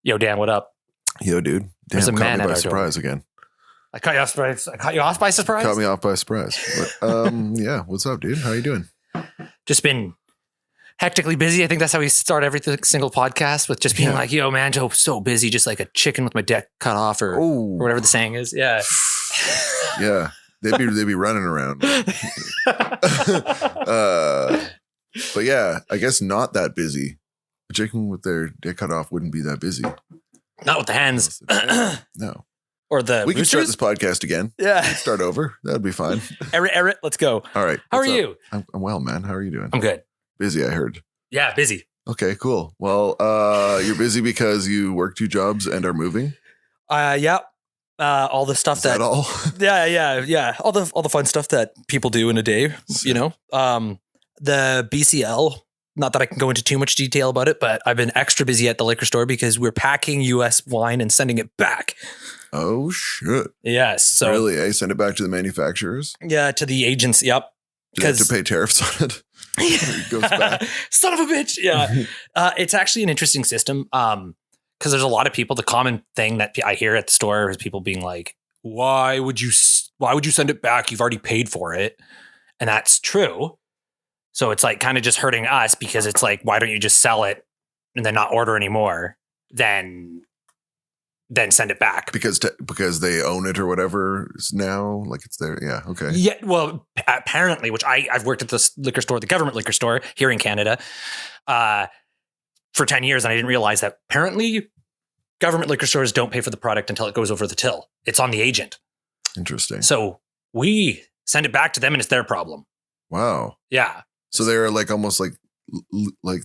Yo, Dan, what up? Yo, dude. Damn, There's a caught man me at by our door. surprise again. I caught you off by surprise? Caught me off by surprise. But, yeah, what's up, dude? How you doing? Just been hectically busy. I think that's how we start every single podcast, with just being like, yo, man, Joe, so busy, just like a chicken with my dick cut off or whatever the saying is. Yeah. Yeah. They'd be running around. But yeah, I guess not that busy. A chicken with their dick cut off wouldn't be that busy. Not with the hens. No. Or the We can start roosters. this podcast again. Yeah. Start over. That'd be fine. Eric, let's go. All right. How are what's up? you? I'm well, man. How are you doing? I'm good. Busy, I heard. Yeah, busy. Okay, cool. Well, you're busy because you work 2 jobs and are moving? Yeah. All the stuff Is that all? Yeah. All the fun stuff that people do in a day, you know. The BCL, not that I can go into too much detail about it, but I've been extra busy at the liquor store because we're packing US wine and sending it back. Oh, shit. Yes. So Really? I send it back to the manufacturers? yeah, to the agents. Yep. Do they have to pay tariffs on it? It goes back. Son of a bitch. Yeah. It's actually an interesting system. Because there's a lot of people, the common thing that I hear at the store is people being like, why would you send it back? You've already paid for it. And that's true. So it's like kind of just hurting us, because it's like, why don't you just sell it and then not order anymore? Then send it back. Because they own it or whatever now, like it's there. Yeah. Okay. Yeah. Well, apparently, which I've worked at this liquor store, the government liquor store here in Canada, for 10 years. And I didn't realize that apparently government liquor stores don't pay for the product until it goes over the till. It's on the agent. Interesting. So we send it back to them and it's their problem. Wow. Yeah. So they're like almost like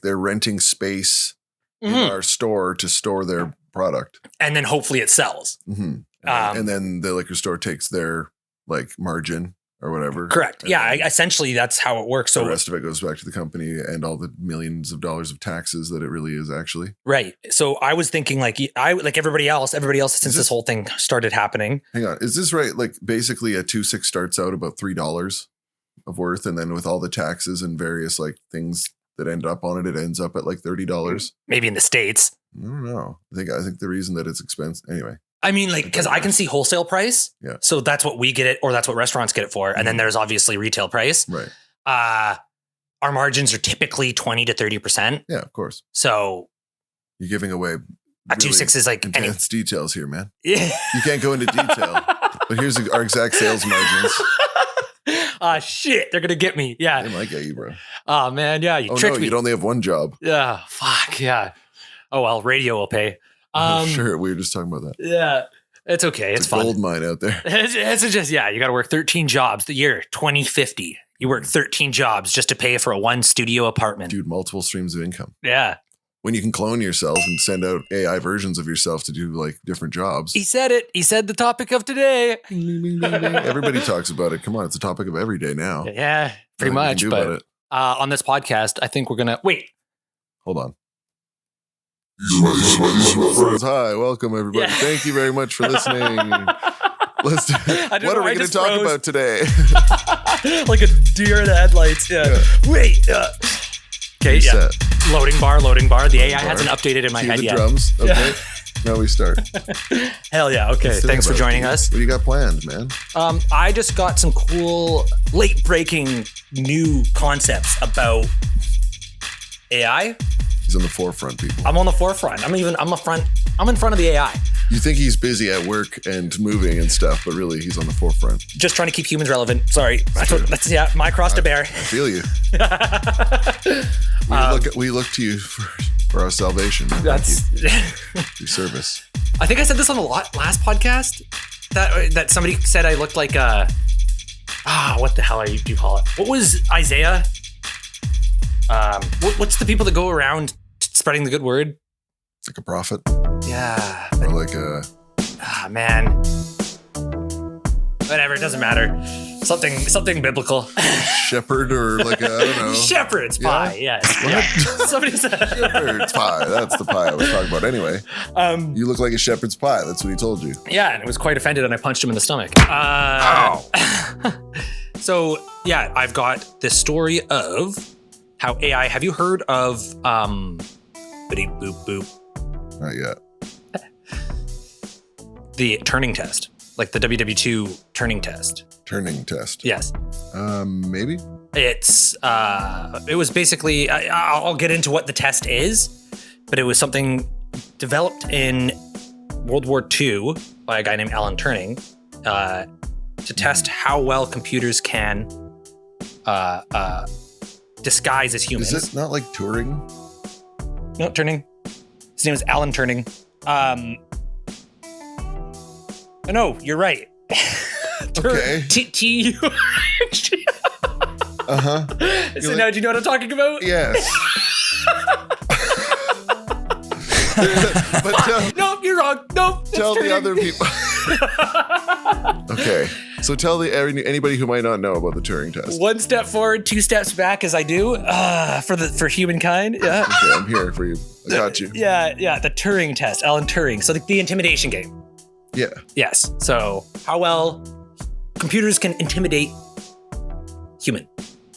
they're renting space in our store to store their product. And then hopefully it sells. Mm-hmm. And then the liquor store takes their like margin or whatever. Correct. And Yeah. Essentially, that's how it works. So the rest of it goes back to the company and all the millions of dollars of taxes that it really is actually. Right. So I was thinking like everybody else since this whole thing started happening. Hang on. Is this right? Like basically a 2.6 starts out about $3 of worth. And then with all the taxes and various like things that end up on it, it ends up at like $30. Maybe in the States. I don't know. I think the reason that it's expensive anyway. I mean, like, because I can see wholesale price. Yeah. So that's what we get it, or that's what restaurants get it for. And then there's obviously retail price. Right. Our margins are typically 20 to 30%. Yeah, of course. So You're giving away a 2.6 is like any intense details here, man. Yeah. You can't go into detail. But here's our exact sales margins. Shit, they're gonna get me. Yeah. They might get you, bro. Oh man, yeah, you tricked me. You'd only have one job. Yeah, fuck, yeah. Oh well, radio will pay. Sure, we were just talking about that. Yeah, it's okay. It's a fun. gold mine out there. It's just, yeah, you got to work 13 jobs the year 2050. You work 13 jobs just to pay for a 1 studio apartment. Dude, multiple streams of income. Yeah. When you can clone yourself and send out AI versions of yourself to do like different jobs. He said it. He said the topic of today. Everybody talks about it. Come on, it's a topic of every day now. Yeah, pretty much. But on this podcast, I think we're going to wait. Hold on. Hi, welcome everybody. Yeah. Thank you very much for listening. What are we going to talk about today? Like a deer in the headlights. Yeah. Wait. Okay. Yeah. Loading bar. The AI hasn't updated in my head yet. Drums. Okay. Yeah. Now we start. Hell yeah. Okay. Thanks for joining us. What do you got planned, man? I just got some cool late breaking new concepts about AI. He's on the forefront, people. I'm on the forefront. I'm in front of the AI. You think he's busy at work and moving and stuff, but really he's on the forefront. Just trying to keep humans relevant. Sorry. That's my cross to bear. I feel you. We look to you for our salvation. That's your service. I think I said this on the last podcast that somebody said I looked like what the hell do you call it? What was Isaiah? What's the people that go around spreading the good word? Like a prophet? Yeah. Or like a... man. Whatever, it doesn't matter. Something biblical. Shepherd or like a, I don't know. Shepherd's pie, yes. Yeah. Somebody said shepherd's pie. That's the pie I was talking about anyway. You look like a shepherd's pie. That's what he told you. Yeah, and I was quite offended and I punched him in the stomach. Ow. So, yeah, I've got this story of how AI, have you heard of Boop Boop? Not yet. the Turing test, like the WW2 Turing test. Turing test. Yes. Maybe. It was basically, I'll get into what the test is, but it was something developed in World War II by a guy named Alan Turing to test how well computers can disguise as humans. Is it not like Turing? No, Turing. His name is Alan Turing. No, you're right. Okay. T-U. Uh-huh. So now do you know what I'm talking about? Yes. But Nope, you're wrong. Nope. tell the other people. Okay. So tell anybody who might not know about the Turing test. 1 step forward, 2 steps back, as I do for humankind. Yeah. Okay, I'm here for you. I got you. Yeah. The Turing test, Alan Turing. So the intimidation game. Yeah. Yes. So how well computers can intimidate human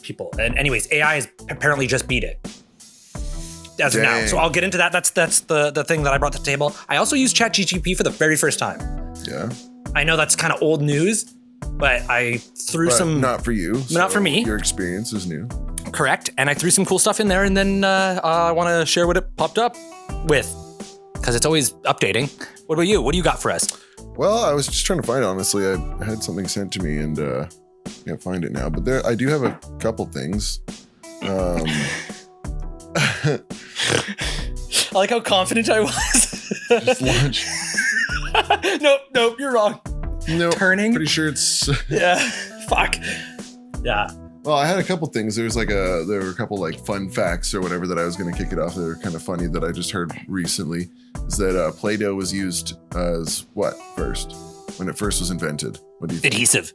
people. And anyways, AI has apparently just beat it as of now. So I'll get into that. That's the thing that I brought to the table. I also used Chat GPT for the very first time. Yeah. I know that's kind of old news, but I threw some. Not for you. Not for me. Your experience is new. Correct. And I threw some cool stuff in there, and then I want to share what it popped up with, because it's always updating. What about you? What do you got for us? Well, I was just trying to find it, honestly. I had something sent to me and can't find it now. But I do have a couple things. I like how confident I was. Just launch. Nope, you're wrong. Nope. Turning? Pretty sure it's... Yeah. Fuck. Yeah. Well, I had a couple things. There were a couple like fun facts or whatever that I was going to kick it off. That were kind of funny that I just heard recently. Is that Play-Doh was used as what first? When it first was invented? What do you think? Adhesive.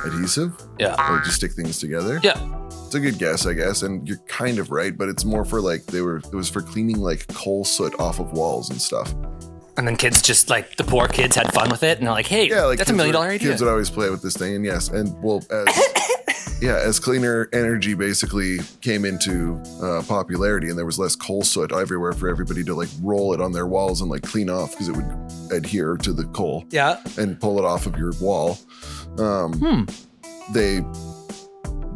Adhesive? Yeah. Like to stick things together? Yeah. It's a good guess, I guess. And you're kind of right, but it's more for like, it was for cleaning like coal soot off of walls and stuff. And then kids just like, the poor kids had fun with it. And they're like, hey, that's $1 million idea. Kids would always play with this thing. And yes. And well, as cleaner energy basically came into popularity and there was less coal soot everywhere for everybody to like roll it on their walls and like clean off because it would adhere to the coal. Yeah. And pull it off of your wall.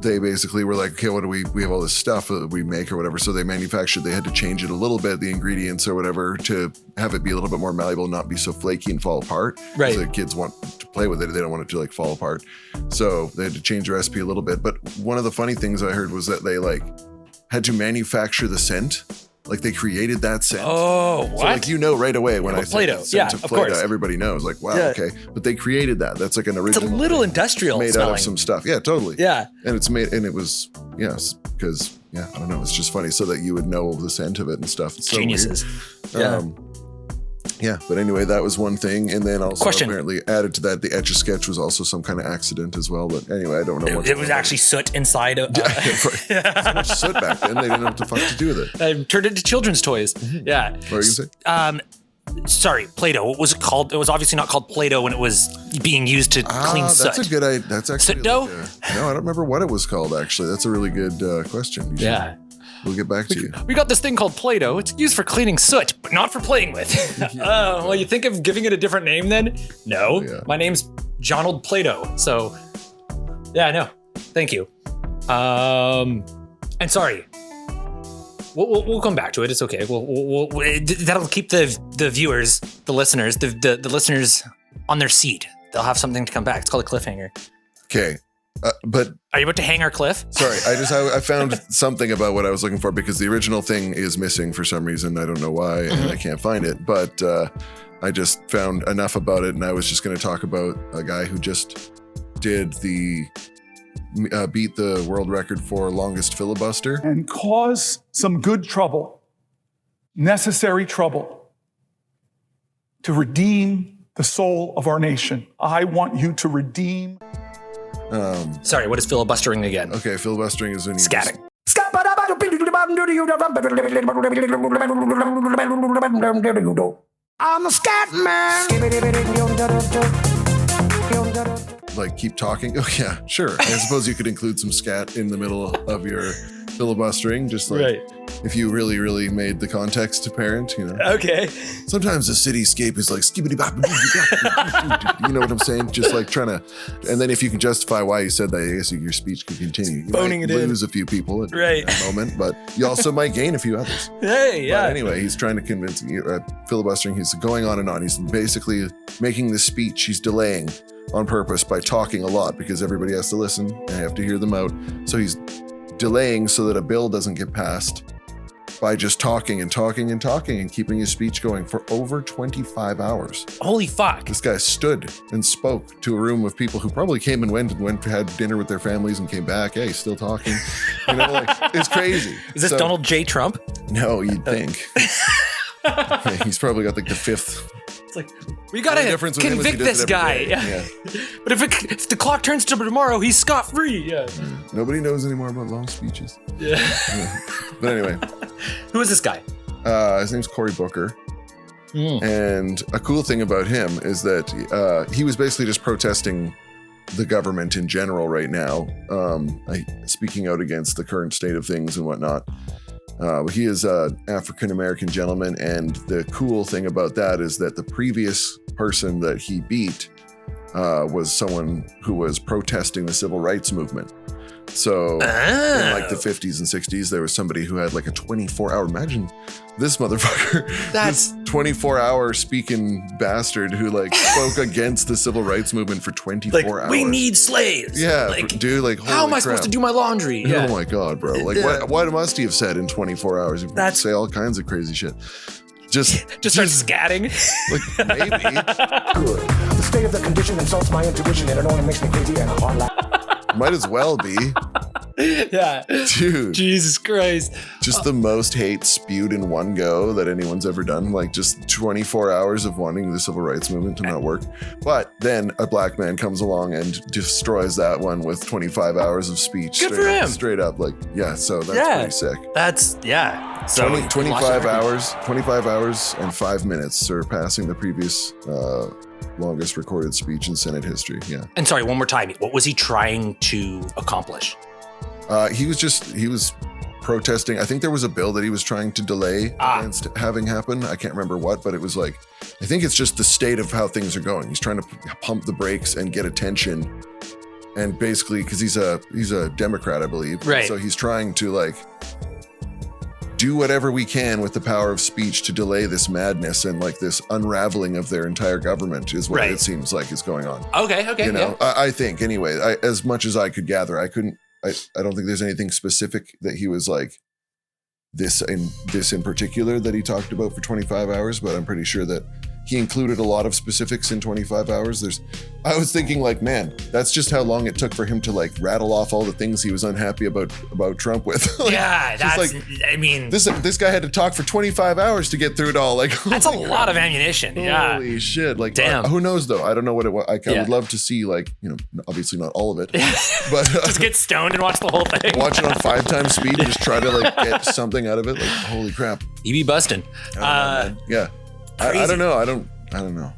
They basically were like, okay, what do we have all this stuff that we make or whatever. So they had to change it a little bit, the ingredients or whatever, to have it be a little bit more malleable, not be so flaky and fall apart. Right. So the kids want to play with it. They don't want it to like fall apart. So they had to change the recipe a little bit. But one of the funny things I heard was that they like had to manufacture the scent. Like they created that scent. Oh, what? So like right away when I said Play-Doh. scent of Play-Doh, course. everybody knows. Like, wow, Yeah. okay. But they created that. That's like an original. It's a little industrial made smelling. out of some stuff. Yeah, totally. Yeah. And it was, yes, because, I don't know. It's just funny so that you would know the scent of it and stuff. It's so Geniuses. weird. Yeah. But anyway, that was one thing. And then also apparently added to that, the Etch-a-Sketch was also some kind of accident as well. But anyway, I don't know. It was actually soot inside of... So much soot back then. They didn't know what the fuck to do with it. I turned it into children's toys. Mm-hmm. Yeah. What were you going to say? Sorry, Play-Doh. What was it called? It was obviously not called Play-Doh when it was being used to clean soot. That's a good idea. That's actually... Soot dough? No, I don't remember what it was called, actually. That's a really good question. We'll get back to you. We got this thing called Play-Doh. It's used for cleaning soot, but not for playing with. Well, you think of giving it a different name then? No. Yeah. My name's Jonald Play-Doh. So, yeah, no. Thank you. And sorry. We'll come back to it. It's okay. That'll keep the viewers, the listeners, the listeners on their seat. They'll have something to come back. It's called a cliffhanger. Okay. But are you about to hang our cliff? Sorry, I found something about what I was looking for because the original thing is missing for some reason. I don't know why, and I can't find it. But I just found enough about it, and I was just going to talk about a guy who just did beat the world record for longest filibuster and cause some good trouble, necessary trouble, to redeem the soul of our nation. I want you to redeem. Sorry, what is filibustering again? Okay, filibustering is when you scatting. I'm a scat man. Like keep talking. Oh yeah, sure. I suppose you could include some scat in the middle of your filibustering, just like if you really, really made the context apparent, you know. Okay. Sometimes the cityscape is like skibbity bop, you know what I'm saying? Just like trying to, and then if you can justify why you said that, I guess your speech can continue. You Phoning might it lose a few people at Right. that moment, but you also might gain a few others. Hey, yeah. But anyway, he's trying to convince you, filibustering. He's going on and on. He's basically making the speech. He's delaying on purpose by talking a lot because everybody has to listen and have to hear them out. So he's delaying so that a bill doesn't get passed by just talking and talking and talking and keeping his speech going for over 25 hours. Holy fuck. This guy stood and spoke to a room of people who probably came and went, had dinner with their families and came back. Hey, still talking. You know, like, it's crazy. Is this Donald J. Trump? No, you'd think. Yeah, he's probably got like the fifth. It's like, we gotta convict this guy. Yeah. But if the clock turns to tomorrow, he's scot-free. Yeah. Nobody knows anymore about long speeches. Yeah. But anyway. Who is this guy? His name's Cory Booker. And a cool thing about him is that he was basically just protesting the government in general right now, speaking out against the current state of things and whatnot. He is an African-American gentleman, and the cool thing about that is that the previous person that he beat was someone who was protesting the civil rights movement. So in like the 50s and 60s, there was somebody who had like a 24-hour, imagine this motherfucker, this 24-hour speaking bastard who like spoke against the civil rights movement for 24 hours. We need slaves. Yeah, like, dude, like how am I supposed to do my laundry? Yeah. Oh my God, bro. Like what must he have said in 24 hours? He'd say all kinds of crazy shit. Just start scatting. Like maybe. Good. The state of the condition insults my intuition and it only makes me crazy and a hard laugh. Might as well be. Yeah. Dude. Jesus Christ. Just the most hate spewed in one go that anyone's ever done. Like just 24 hours of wanting the civil rights movement to not work. But then a black man comes along and destroys that one with 25 hours of speech. Good for him. Straight up. Like, yeah, so that's pretty sick. That's, yeah. So 25 hours and 5 minutes, surpassing the previous longest recorded speech in Senate history. Yeah. And sorry, one more time. What was he trying to accomplish? He was protesting. I think there was a bill that he was trying to delay against having happen. I can't remember what, but it was like, I think it's just the state of how things are going. He's trying to pump the brakes and get attention. And basically, because he's a Democrat, I believe. Right. So he's trying to like do whatever we can with the power of speech to delay this madness and like this unraveling of their entire government is what it seems like is going on. Okay. You know, I think anyway, as much as I could gather, I don't think there's anything specific that he was like this in particular that he talked about for 25 hours, but I'm pretty sure that he included a lot of specifics in 25 hours. I was thinking like, man, that's just how long it took for him to like rattle off all the things he was unhappy about Trump with. Like, yeah, that's like, I mean, this guy had to talk for 25 hours to get through it all. Like, that's a lot of ammunition. Yeah. Holy shit. Like, damn. Who knows though? I don't know what it was. I would love to see like, you know, obviously not all of it, but just get stoned and watch the whole thing. Watch it on 5 times speed and just try to like get something out of it. Like, holy crap. He be busting. Yeah. I don't know. I don't know.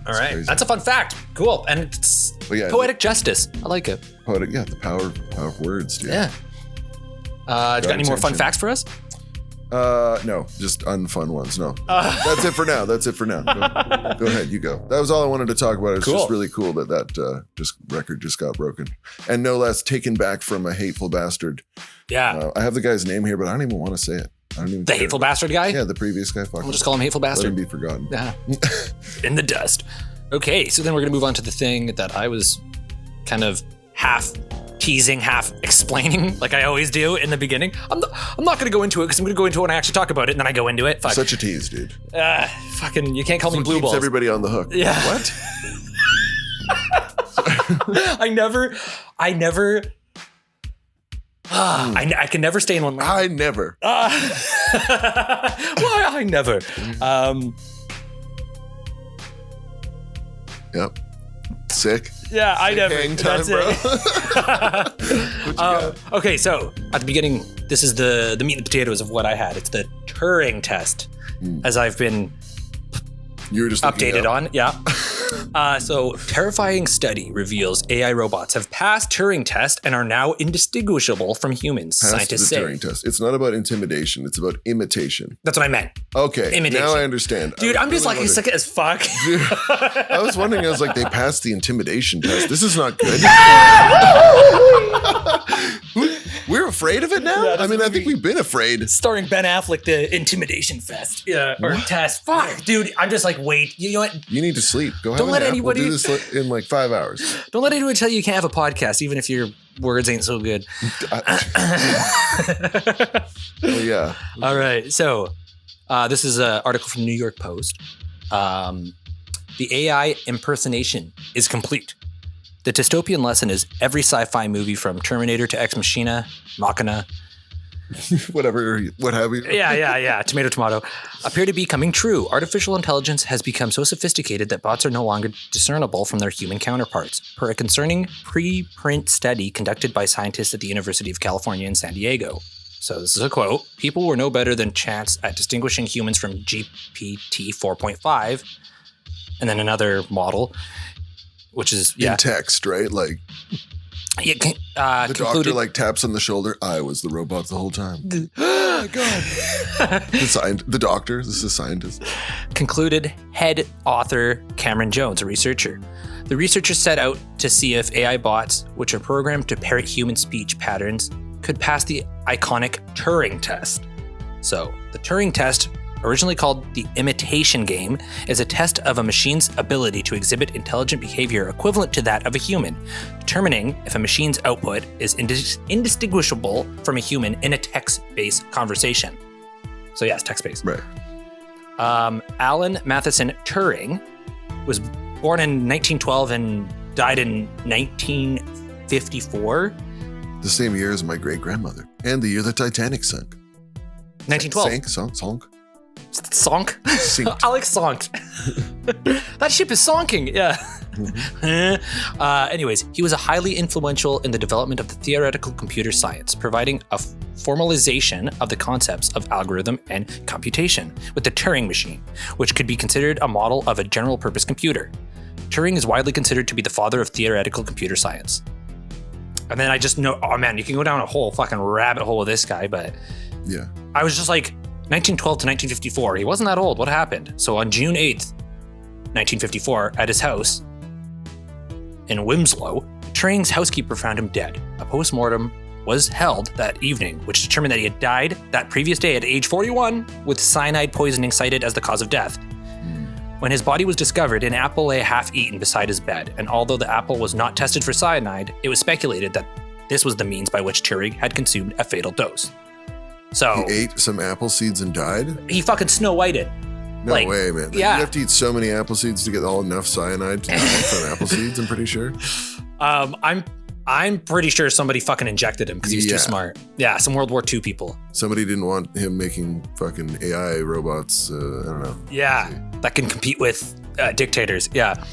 All right. Crazy. That's a fun fact. Cool. And it's poetic justice. I like it. The power of words, dude. Yeah. You got any more fun facts for us? No, just unfun ones. No. That's it for now. Go ahead, you go. That was all I wanted to talk about. It's just really cool that record just got broken. And no less taken back from a hateful bastard. Yeah. I have the guy's name here, but I don't even want to say it. I don't even The hateful bastard guy? Yeah, the previous guy. We'll just call him hateful bastard. Let him be forgotten. Yeah. In the dust. Okay, so then we're going to move on to the thing that I was kind of half teasing, half explaining, like I always do in the beginning. I'm not going to go into it because I'm going to go into it when I actually talk about it, and then I go into it. Fuck. Such a tease, dude. Fucking, you can't call me blue balls. Keeps everybody on the hook. Yeah. What? I can never stay in one lane. I never. Why I never? Yep. Sick. Yeah, I never. Hang time, That's bro. it. Okay, so at the beginning, this is the meat and potatoes of what I had. It's the Turing test, as I've been you were just updated on. Yeah. So, terrifying study reveals AI robots have passed Turing test and are now indistinguishable from humans. Past Scientists the say. Turing test. It's not about intimidation. It's about imitation. That's what I meant. Okay, Imitation. now I understand. Dude, I'm just like sick as fuck. Dude, I was wondering. I was like, they passed the intimidation test. This is not good. We're afraid of it now. Yeah, I mean, I think we've been afraid. Starring Ben Affleck, the Intimidation Fest. Yeah, or test. Fuck, dude. I'm just like, wait. You know what? You need to sleep. Go have Don't a let nap. anybody- We'll do this in like 5 hours. Don't let anyone tell you can't have a podcast, even if your words ain't so good. Oh yeah. All right. So, this is an article from the New York Post. The AI impersonation is complete. The dystopian lesson is every sci-fi movie from Terminator to Ex Machina, Machina, Whatever, what have you. yeah, tomato, appear to be coming true. Artificial intelligence has become so sophisticated that bots are no longer discernible from their human counterparts, per a concerning preprint study conducted by scientists at the University of California in San Diego. So this is a quote. People were no better than chance at distinguishing humans from GPT 4.5. And then another model, which is, In text, right? Like the the doctor like taps on the shoulder. I was the robot the whole time. Oh my god. The doctor. This is a scientist. Concluded head author Cameron Jones, a researcher. The researchers set out to see if AI bots, which are programmed to parrot human speech patterns, could pass the iconic Turing test. So, the Turing test, originally called the imitation game, is a test of a machine's ability to exhibit intelligent behavior equivalent to that of a human, determining if a machine's output is indistinguishable from a human in a text-based conversation. So yes, text-based. Right. Alan Matheson Turing was born in 1912 and died in 1954. The same year as my great grandmother, and the year the Titanic sunk. 1912. Sank. Sonk? Sinked. Alex sonked. That ship is sonking. Yeah. Anyways, he was a highly influential in the development of the theoretical computer science, providing a formalization of the concepts of algorithm and computation with the Turing machine, which could be considered a model of a general purpose computer. Turing is widely considered to be the father of theoretical computer science. And then I just know, oh man, you can go down a whole fucking rabbit hole with this guy, but Yeah. I was just like, 1912 to 1954, he wasn't that old. What happened? So on June 8th, 1954, at his house in Winslow, Turing's housekeeper found him dead. A post-mortem was held that evening, which determined that he had died that previous day at age 41 with cyanide poisoning cited as the cause of death. When his body was discovered, an apple lay half-eaten beside his bed, and although the apple was not tested for cyanide, it was speculated that this was the means by which Turing had consumed a fatal dose. So He ate some apple seeds and died? he fucking Snow Whited. No Like, way, man. yeah. You have to eat so many apple seeds to get all enough cyanide to die from apple seeds, I'm pretty sure. I'm pretty sure somebody fucking injected him because he was Yeah. too smart. Yeah, some World War II people. Somebody didn't want him making fucking AI robots. I don't know. Yeah, that can compete with dictators. Yeah.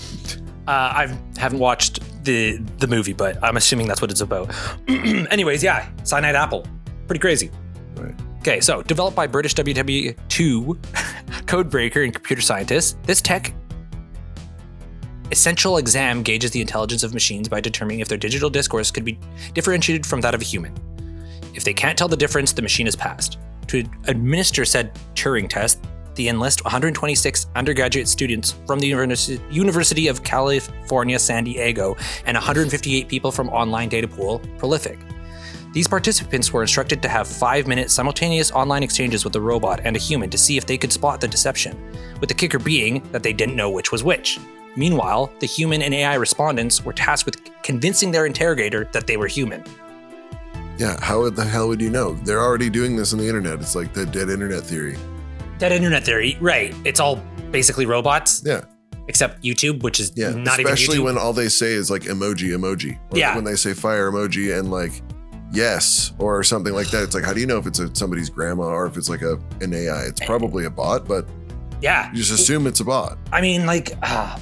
I haven't watched the movie, but I'm assuming that's what it's about. Anyways, yeah, cyanide apple. Pretty crazy. Right. Okay, so developed by British WW2 codebreaker and computer scientists, this tech essential exam gauges the intelligence of machines by determining if their digital discourse could be differentiated from that of a human. If they can't tell the difference, the machine is passed. To administer said Turing test, they enlist 126 undergraduate students from the University of California, San Diego, and 158 people from online data pool Prolific. These participants were instructed to have 5-minute simultaneous online exchanges with a robot and a human to see if they could spot the deception, with the kicker being that they didn't know which was which. Meanwhile, the human and AI respondents were tasked with convincing their interrogator that they were human. Yeah, how the hell would you know? They're already doing this on the internet. It's like the dead internet theory. Dead internet theory, right. It's all basically robots, Yeah. except YouTube, which is Yeah. not even Especially YouTube. when all they say is like emoji. Or Yeah. when they say fire emoji and like yes or something like that. It's like, how do you know if it's somebody's grandma or if it's like an AI? It's probably a bot, but Yeah. you just assume it's a bot. I mean, like, I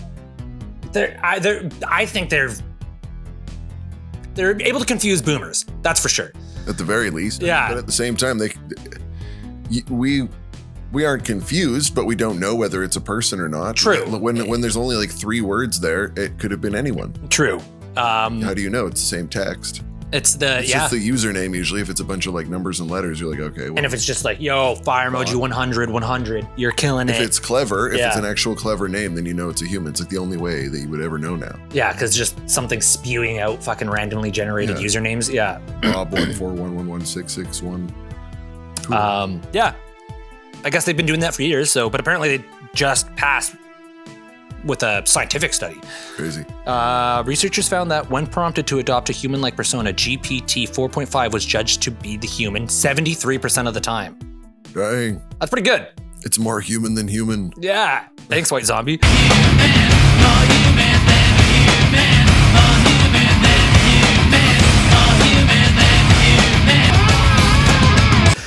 think they're able to confuse boomers. That's for sure. At the very least. Yeah. But at the same time, we we aren't confused, but we don't know whether it's a person or not. True. When there's only like 3 words there, it could have been anyone. True. How do you know? It's the same text. It's just the username usually. If it's a bunch of like numbers and letters, you're like, okay. Well, and if it's just like, yo, fire emoji 100, you're killing it. If it's clever, if it's an actual clever name, then you know it's a human. It's like the only way that you would ever know now. Yeah, because just something spewing out fucking randomly generated usernames. Yeah. Bob 141116661. Cool. Yeah. I guess they've been doing that for years. So, but apparently they just passed with a scientific study. Crazy. Researchers found that when prompted to adopt a human-like persona, GPT 4.5 was judged to be the human 73% of the time. Dang. That's pretty good. It's more human than human. Yeah. Thanks, White Zombie.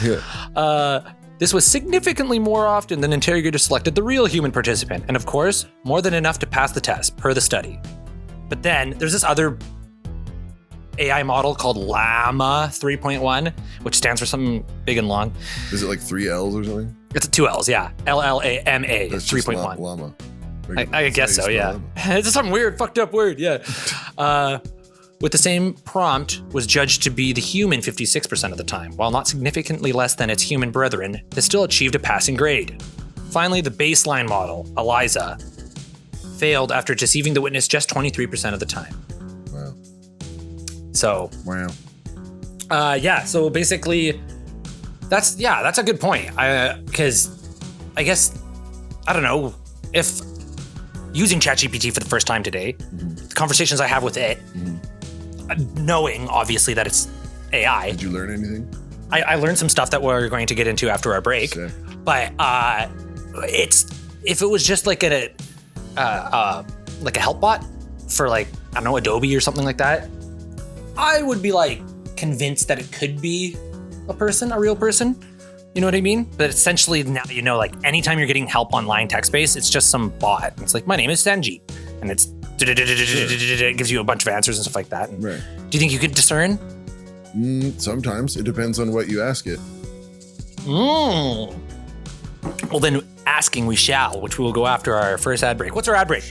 Yeah. This was significantly more often than interrogators selected the real human participant, and of course, more than enough to pass the test, per the study. But then, there's this other AI model called Llama 3.1, which stands for something big and long. Is it like 3 L's or something? It's 2 L's, yeah. LLAMA 3.1. Llama. I guess so, yeah. It's just some weird, fucked up word, yeah. With the same prompt, was judged to be the human 56% of the time. While not significantly less than its human brethren, it still achieved a passing grade. Finally, the baseline model, Eliza, failed after deceiving the witness just 23% of the time. Wow. So. Wow. So basically, that's a good point. Because I guess, I don't know, if using Chat GPT for the first time today, the conversations I have with it, knowing obviously that it's AI. Did you learn anything? I learned some stuff that we're going to get into after our break. Okay. But if it was just like a help bot for like, I don't know, Adobe or something like that, I would be like convinced that it could be a real person. You know what I mean? But essentially now you know, like anytime you're getting help online text-based, it's just some bot. It's like, my name is Senji. And it's it gives you a bunch of answers and stuff like that. And right. Do you think you could discern? Sometimes. It depends on what you ask it. Well, then asking we shall, which we will go after our first ad break. What's our ad break?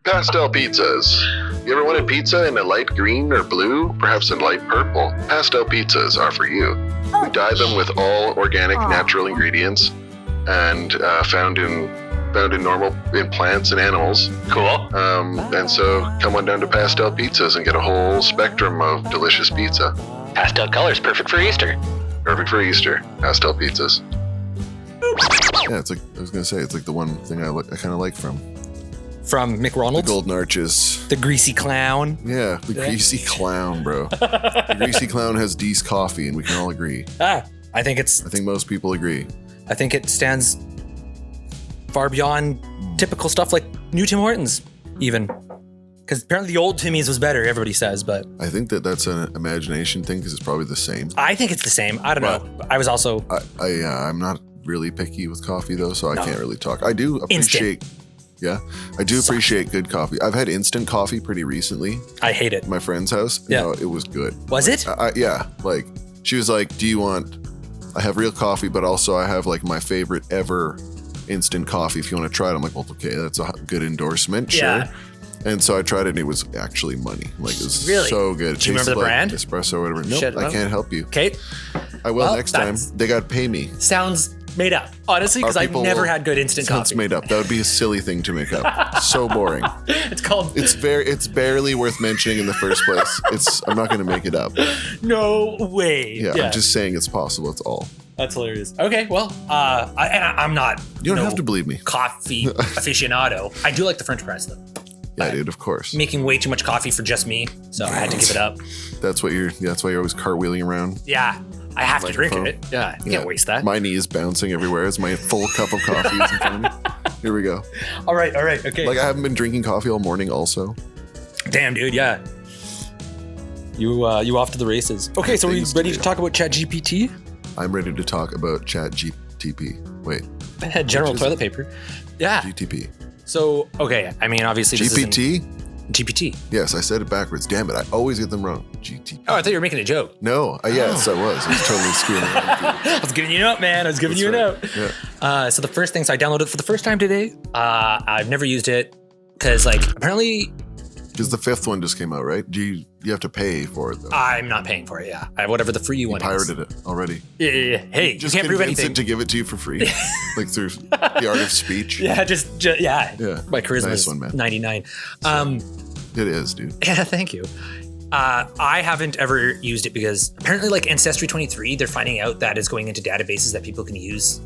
Pastel pizzas. You ever wanted pizza in a light green or blue? Perhaps in light purple? Pastel pizzas are for you. We dye them with all organic, natural ingredients and found in plants and animals. Cool. And so come on down to Pastel Pizzas and get a whole spectrum of delicious pizza. Pastel colors, perfect for Easter. Perfect for Easter. Pastel Pizzas. Yeah, it's like, I was going to say, it's like the one thing I kind of like from McRonald's? The Golden Arches. The Greasy Clown. Yeah, the Greasy Clown, bro. The Greasy Clown has D's coffee, and we can all agree. I think most people agree. I think it stands far beyond typical stuff like new Tim Hortons, even. Because apparently the old Timmy's was better, everybody says, but... I think that's an imagination thing, because it's probably the same. I think it's the same. I don't know. I was also... I'm not really picky with coffee, though, so I can't really talk. I do appreciate... Instant. Yeah, I do appreciate good coffee. I've had instant coffee pretty recently. I hate it. At my friend's house. Yeah. You know, it was good. Was it? Yeah. Like, she was like, do you want... I have real coffee, but also I have, like, my favorite ever instant coffee. If you want to try it, I'm like, well, okay, that's a good endorsement. Yeah. Sure. And so I tried it, and it was actually money. Like, it was really? So good. Do you remember the brand? Espresso or whatever. Nope, I can't help you. Okay. I will next time. They got to pay me. Sounds made up, honestly, because I've never had good instant coffee. Sounds made up. That would be a silly thing to make up. So boring. It's barely worth mentioning in the first place. I'm not going to make it up. No way. Yeah, I'm just saying it's possible. That's all. That's hilarious. Okay, well, I'm not. You don't have to believe me. Coffee aficionado. I do like the French press though. Yeah, dude. Of course. Making way too much coffee for just me, so I had to give it up. That's why you're always cartwheeling around. Yeah, I have to drink it. Yeah, you can't waste that. My knee is bouncing everywhere as my full cup of coffee is in front of me. Here we go. All right, okay. Like, I haven't been drinking coffee all morning. Also. Damn, dude. Yeah. You off to the races? Okay, so are you ready to talk about Chat GPT? I'm ready to talk about Chat GPT. Wait. General toilet paper. Yeah. GTP. So, okay, I mean, obviously this GPT? GPT. Yes, I said it backwards. Damn it. I always get them wrong. GT. Oh, I thought you were making a joke. No. Yes, I was. I was totally screwing around. I was giving you a note, man. I was giving you a note. Yeah. So the first thing, so I downloaded it for the first time today. I've never used it because like apparently Because the 5th one just came out, right? You have to pay for it though. I'm not paying for it. Yeah, whatever the free one Pirated is. it already. Yeah. Hey, Just you can't prove convince anything. it to give it to you for free, like through the art of speech. Yeah, just yeah. My charisma Nice is one, man. 99. It is, dude. Yeah, thank you. I haven't ever used it because apparently, like Ancestry 23, they're finding out that is going into databases that people can use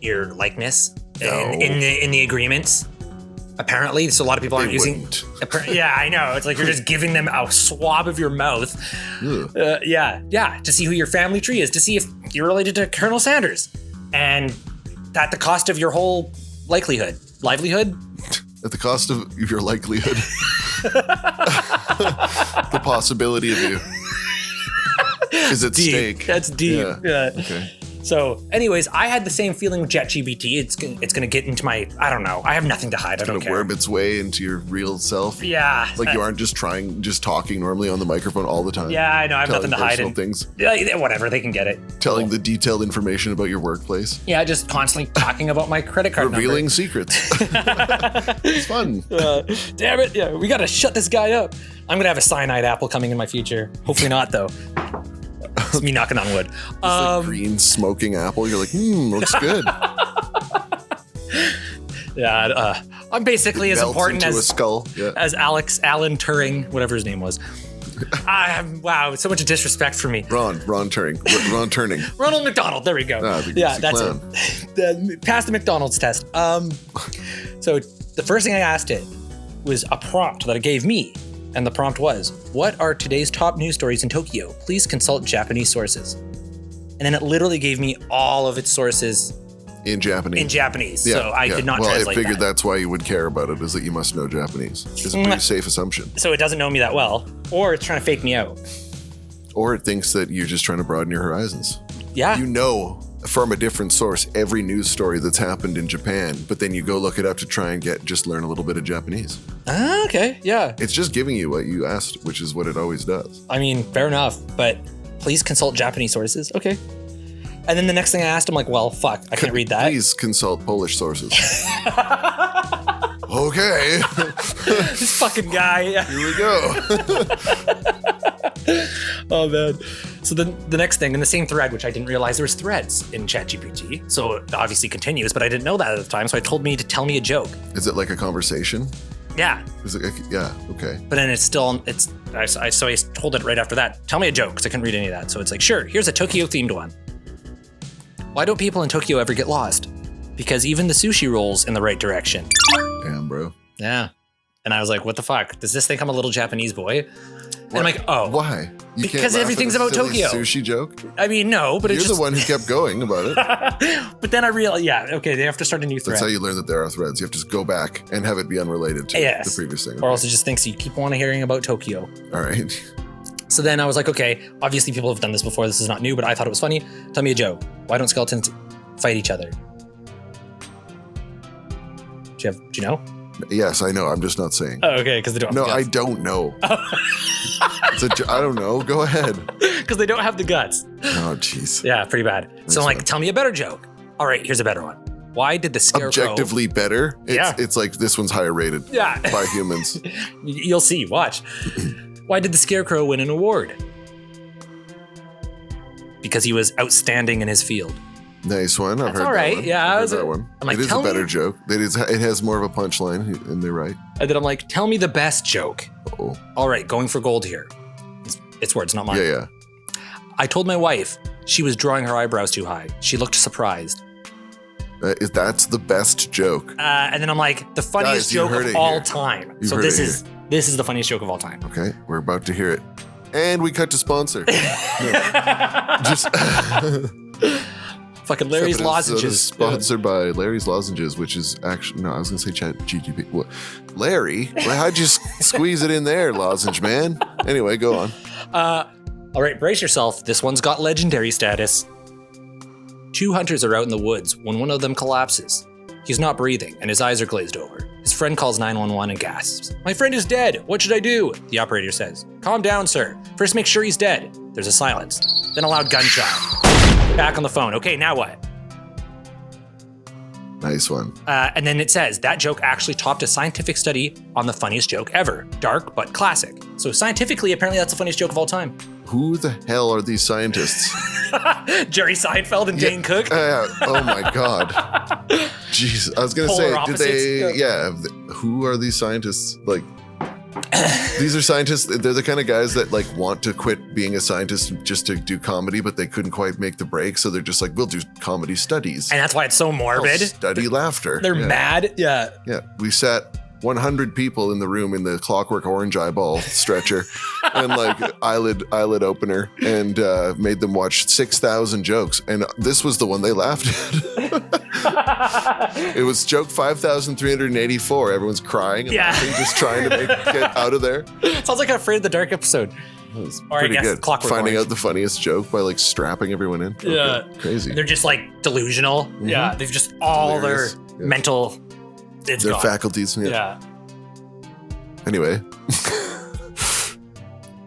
your likeness in the agreements. Apparently, so a lot of people aren't using. Yeah, I know. It's like you're just giving them a swab of your mouth. To see who your family tree is, to see if you're related to Colonel Sanders, and at the cost of your whole livelihood. At the cost of your likelihood, the possibility of you is at Deep. stake. That's deep. Yeah. Okay. So, anyways, I had the same feeling with Chat GPT. It's gonna get into my. I don't know. I have nothing to hide. I don't Gonna care. worm its way into your real self. Yeah. Like you aren't just talking normally on the microphone all the time. Yeah, I know. I have telling nothing to hide. personal And, things. yeah, whatever. They can get it. Telling the detailed information about your workplace. Yeah, just constantly talking about my credit card Revealing secrets. It's fun. Damn it. Yeah, we got to shut this guy up. I'm going to have a cyanide apple coming in my future. Hopefully not, though. It's me knocking on wood. Like green smoking apple. You're like, looks good. Yeah, I'm basically as Melts important into a as skull. Yeah. Alan Turing, whatever his name was. Wow, so much disrespect for me. Ron Turing. Ron Turning. Ronald McDonald. There we go. Yeah, that's it. Pass the McDonald's test. So the first thing I asked it was a prompt that it gave me. And the prompt was, what are today's top news stories in Tokyo? Please consult Japanese sources. And then it literally gave me all of its sources in Japanese. So I did not translate I figured that. that's why you would care about it, is that you must know Japanese. It's a pretty safe assumption. So it doesn't know me that well, or it's trying to fake me out. Or it thinks that you're just trying to broaden your horizons. Yeah. You know from a different source every news story that's happened in Japan, but then you go look it up to try and just learn a little bit of Japanese. Okay, yeah. It's just giving you what you asked, which is what it always does. I mean, fair enough, but please consult Japanese sources. Okay. And then the next thing I asked him, like, well, fuck, I can't read that. Please consult Polish sources. Okay. This fucking guy. Here we go. Oh, man. So then the next thing in the same thread, which I didn't realize there was threads in ChatGPT. So it obviously continues, but I didn't know that at the time. So I told me to tell me a joke. Is it like a conversation? Yeah. Is it like, yeah, okay. But then so I told it right after that, tell me a joke, because I couldn't read any of that. So it's like, sure, here's a Tokyo themed one. Why don't people in Tokyo ever get lost? Because even the sushi rolls in the right direction. Damn, bro. Yeah. And I was like, what the fuck? Does this think I'm a little Japanese boy? And I'm like, oh. Why? You Because can't laugh everything's at a about silly Tokyo. Sushi joke? I mean, no, but You're it's just... the one who kept going about it. But then I realized, yeah, okay, they have to start a new thread. That's how you learn that there are threads. You have to go back and have it be unrelated to the previous thing. Or else it just thinks you keep wanting hearing about Tokyo. All right. So then I was like, okay, obviously people have done this before. This is not new, but I thought it was funny. Tell me a joke. Why don't skeletons fight each other? Do you know? Yes, I know. I'm just not saying. Oh, okay, because they don't have No, the I guts. don't know. I don't know. Go ahead. Because they don't have the guts. Oh, jeez. Yeah, pretty bad. So I'm like, tell me a better joke. All right, here's a better one. Why did the scarecrow... Objectively better? It's like this one's higher rated by humans. You'll see. Watch. Why did the scarecrow win an award? Because he was outstanding in his field. Nice one. I've That's heard all right. that one. Yeah, I've heard that one. I'm like, it is a tell me- better joke. It has more of a punchline, and they're right. And then I'm like, tell me the best joke. Oh, All right, going for gold here. It's words, not mine. yeah. I told my wife she was drawing her eyebrows too high. She looked surprised. That's the best joke. And then I'm like, the funniest Guys, you joke heard of it all here. time. You've So heard this it is the funniest joke of all time. Okay, we're about to hear it. And we cut to sponsor. Just Fucking Larry's Lozenges. Sponsored by Larry's Lozenges, which is actually, no, I was going to say Chat GPT. What? Larry? Well, how'd you squeeze it in there, lozenge man? Anyway, go on. All right, brace yourself. This one's got legendary status. 2 hunters are out in the woods when one of them collapses. He's not breathing and his eyes are glazed over. His friend calls 911 and gasps. My friend is dead. What should I do? The operator says, calm down, sir. First make sure he's dead. There's a silence. Then a loud gunshot. Back on the phone. Okay, now what? Nice one. And then it says, that joke actually topped a scientific study on the funniest joke ever. Dark, but classic. So scientifically, apparently that's the funniest joke of all time. Who the hell are these scientists? Jerry Seinfeld and Dane Cook. Oh my God. Jeez. I was going to say, Polar who are these scientists? Like, these are scientists. They're the kind of guys that like want to quit being a scientist just to do comedy, but they couldn't quite make the break. So they're just like, we'll do comedy studies. And that's why it's so morbid. Study laughter. They're mad. Yeah. Yeah. We sat 100 people in the room in the Clockwork Orange eyeball stretcher and like eyelid opener and made them watch 6,000 jokes. And this was the one they laughed at. It was joke 5,384. Everyone's crying and laughing, just trying to get out of there. Sounds like a Afraid of the Dark episode. Or pretty I guess good. Clockwork Finding Orange. out the funniest joke by like strapping everyone in. Yeah. Okay. Crazy. And they're just like delusional. Mm-hmm. Yeah. They've just all Hilarious. their mental. It's Their gone. faculties. Yeah. Anyway.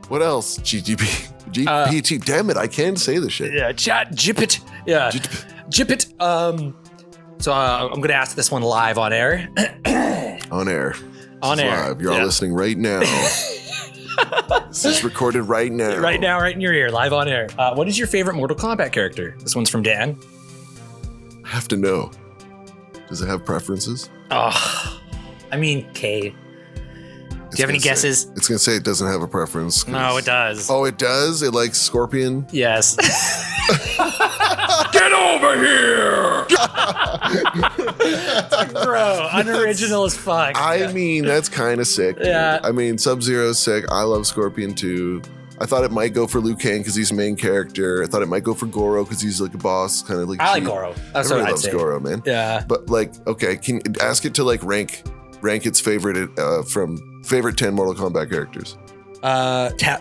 What else? GPT. Damn it. I can't say this shit. Yeah. Chat GPT. Yeah. GPT. So I'm going to ask this one live on air. On air. On This is air. Live. You're all listening right now. This is recorded right now. Right now, right in your ear, live on air. What is your favorite Mortal Kombat character? This one's from Dan. I have to know. Does it have preferences? Oh, I mean, K. Do you have any guesses? It's going to say it doesn't have a preference. 'cause- No, it does. Oh, it does? It likes Scorpion? Yes. Get over here! Bro, unoriginal as fuck. I mean, that's kind of sick. Dude. Yeah. I mean, Sub-Zero's sick. I love Scorpion too. I thought it might go for Liu Kang because he's the main character. I thought it might go for Goro because he's like a boss, kind of like. I like Goro. That's what Everybody I'd loves say. Goro, man. Yeah. But like, okay, can ask it to like rank its favorite from favorite 10 Mortal Kombat characters.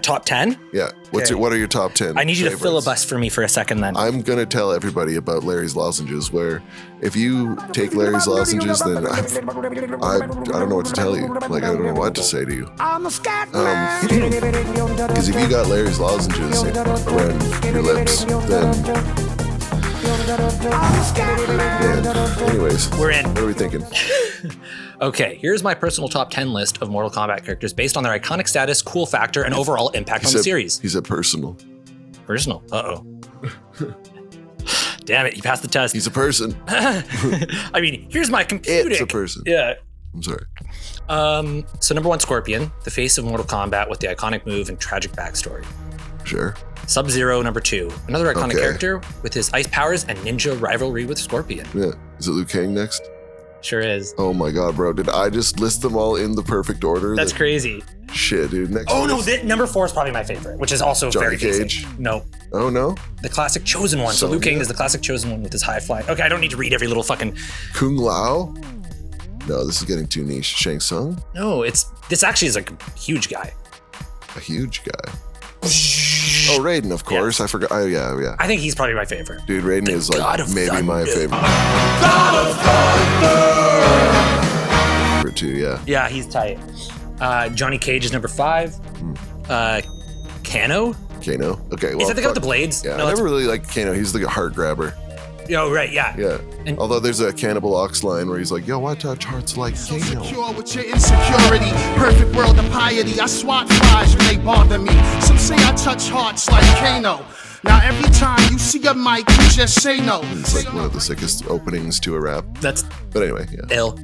Top 10? Yeah. Okay. What are your top 10? I need you to favorites? filibust for me for a second then. I'm going to tell everybody about Larry's lozenges, where if you take Larry's lozenges, then I don't know what to tell you. Like, I don't know what to say to you. Because if you got Larry's lozenges around your lips, then... anyways, We're in. What are we thinking? Okay, here's my personal top 10 list of Mortal Kombat characters based on their iconic status, cool factor, and overall impact on the series. He said personal. Personal. Uh-oh. Damn it, you passed the test. He's a person. I mean, here's my computer. It's a person. Yeah. I'm sorry. So number 1, Scorpion, the face of Mortal Kombat with the iconic move and tragic backstory. Sure. Sub-Zero, number 2, another iconic Okay. character with his ice powers and ninja rivalry with Scorpion. Yeah. Is it Liu Kang next? Sure is. Oh my god, bro. Did I just list them all in the perfect order? That's crazy. Shit, dude. Next Oh one no, is number 4 is probably my favorite, which is also Johnny very basic. Cage? No, Oh no? the classic chosen one. So Liu Kang Sonya? is the classic chosen one with his high flying. Okay, I don't need to read every little fucking. Kung Lao? No, this is getting too niche. Shang Tsung? No, this actually is like a huge guy. A huge guy. Oh, Raiden, of course. I forgot. Oh, yeah. I think he's probably my favorite. Dude, Raiden is God like of maybe my Thunder. favorite. Favorite too, yeah. Yeah, he's tight. Johnny Cage is number 5. Kano? Kano. Okay, well. Is that the guy with the fuck. blades? Yeah, No, I that's- never really liked Kano. He's like a heart grabber. Oh, right, yeah. Yeah. And- Although there's a Cannibal Ox line where he's like, yo, I touch hearts like Kano. Secure with your insecurity, perfect world of piety. I swat flies when they bother me. Some say I touch hearts like Kano. Now every time you see a mic, you just say no. It's like one of the sickest openings to a rap. That's But anyway, yeah. ill.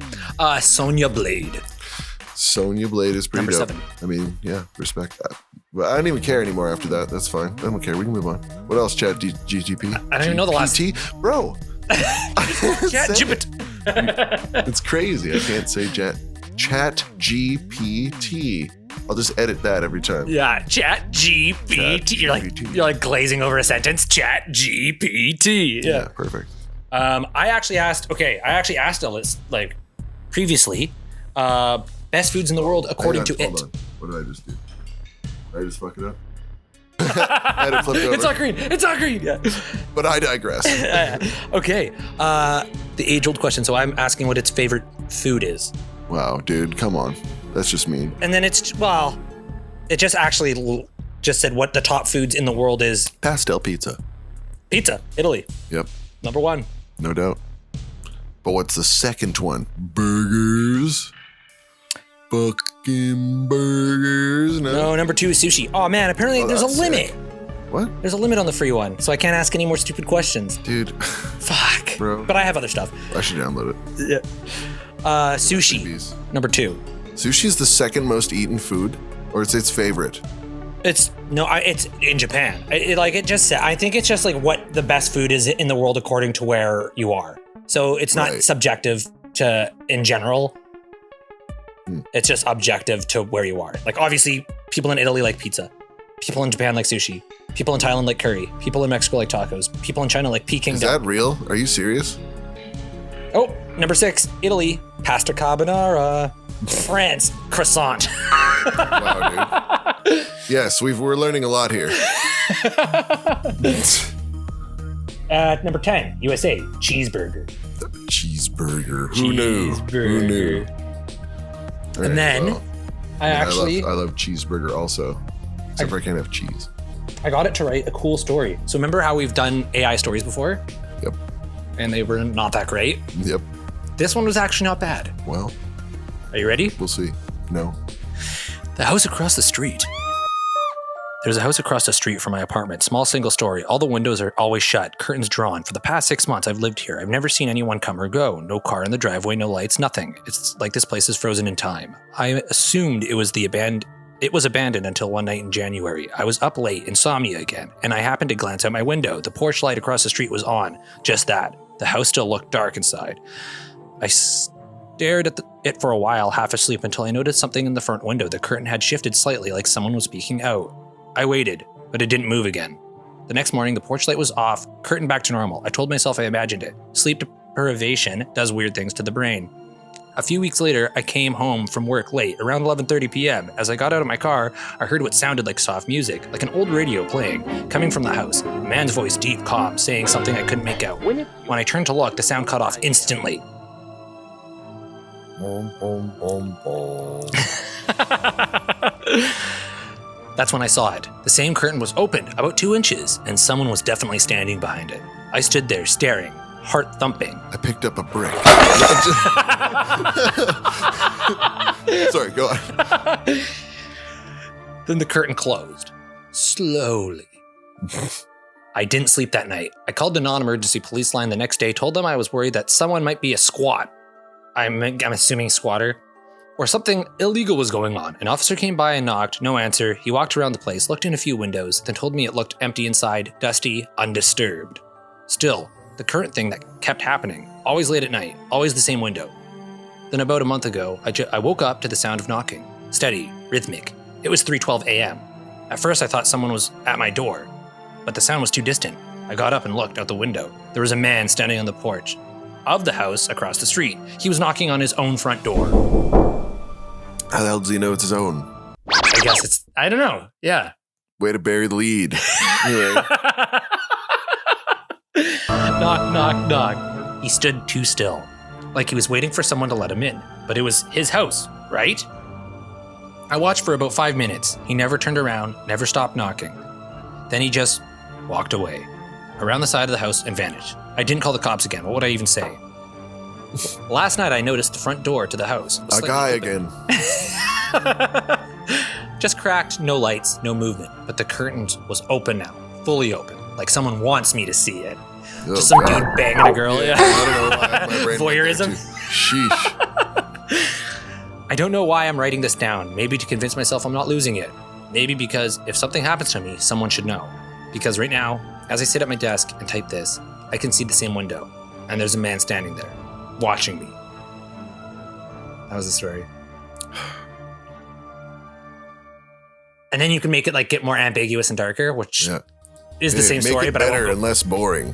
Sonya Blade. Sonya Blade is pretty Number dope. 7. I mean, yeah, respect that. But I don't even care anymore after that. That's fine. I don't care. We can move on. What else, Chat GTP? I don't even know the last- GPT? Bro. Chat GPT. It's crazy. I can't say Chat GPT. I'll just edit that every time. Yeah, Chat GPT. You're like glazing over a sentence. Chat GPT. Yeah, perfect. I actually asked a list like previously. Best foods in the world according to Hold it. on. What did I just do? Did I just fuck it up? I had it flipped over. It's not green. It's not green. Yeah. But I digress. Okay. The age-old question. So I'm asking what its favorite food is. Wow, dude, come on. That's just mean. And then it just actually just said what the top foods in the world is. Pastel pizza. Pizza, Italy. Yep. Number 1. No doubt. But what's the second one? Burgers. Fucking burgers. No, number 2 is sushi. Oh man, apparently there's a limit. Sick. What? There's a limit on the free one, so I can't ask any more stupid questions. Dude. Fuck. Bro. But I have other stuff. I should download it. Yeah. Sushi. Number 2. Sushi is the second most eaten food, or it's its favorite? It's in Japan. I think it's just like what the best food is in the world according to where you are. So it's not subjective to in general. It's just objective to where you are. Like obviously people in Italy like pizza. People in Japan like sushi. People in Thailand like curry. People in Mexico like tacos. People in China like Peking. Is that real? Are you serious? Oh, number 6, Italy, pasta carbonara. France, croissant. Wow, dude. Yes, we're learning a lot here. Number 10, USA, cheeseburger. Cheeseburger. Who knew? And then I love cheeseburger also. Except for I can't have cheese. I got it to write a cool story. So remember how we've done AI stories before? Yep. And they were not that great? Yep. This one was actually not bad. Well. Are you ready? We'll see. No. The house across the street. There's a house across the street from my apartment. Small single story. All the windows are always shut. Curtains drawn. For the past 6 months I've lived here. I've never seen anyone come or go. No car in the driveway, no lights, nothing. It's like this place is frozen in time. I assumed it was abandoned until one night in January. I was up late, insomnia again, and I happened to glance out my window. The porch light across the street was on. Just that. The house still looked dark inside. I stared at it for a while, half asleep, until I noticed something in the front window. The curtain had shifted slightly, like someone was peeking out. I waited, but it didn't move again. The next morning, the porch light was off, curtain back to normal. I told myself I imagined it. Sleep deprivation does weird things to the brain. A few weeks later, I came home from work late, around 11:30 p.m. As I got out of my car, I heard what sounded like soft music, like an old radio playing, coming from the house. A man's voice, deep, calm, saying something I couldn't make out. When I turned to look, the sound cut off instantly. That's when I saw it. The same curtain was opened, about 2 inches, and someone was definitely standing behind it. I stood there, staring, heart thumping. I picked up a brick. Sorry, go on. Then the curtain closed. Slowly. I didn't sleep that night. I called the non-emergency police line the next day, told them I was worried that someone might be a squat. I'm assuming squatter. Or something illegal was going on. An officer came by and knocked, no answer. He walked around the place, looked in a few windows, then told me it looked empty inside, dusty, undisturbed. Still, the current thing that kept happening, always late at night, always the same window. Then about a month ago, I woke up to the sound of knocking. Steady, rhythmic. It was 3:12 a.m. At first I thought someone was at my door, but the sound was too distant. I got up and looked out the window. There was a man standing on the porch of the house across the street. He was knocking on his own front door. How the hell does he know it's his own? I guess I don't know. Yeah. Way to bury the lead. Anyway. Knock, knock, knock. He stood too still, like he was waiting for someone to let him in. But it was his house, right? I watched for about 5 minutes. He never turned around, never stopped knocking. Then he just walked away, around the side of the house, and vanished. I didn't call the cops again. What would I even say? Last night I noticed the front door to the house. A guy again. Just cracked, no lights, no movement. But the curtains was open now, fully open, like someone wants me to see it. Oh, just some God. dude banging a girl. Yeah. I don't know why my brain Voyeurism. went there too. Sheesh. I don't know why I'm writing this down. Maybe to convince myself I'm not losing it. Maybe because if something happens to me, someone should know. Because right now, as I sit at my desk and type this, I can see the same window, and there's a man standing there, watching me. That was the story. And then you can make it like get more ambiguous and darker, which is the same make story, it but better I and less boring.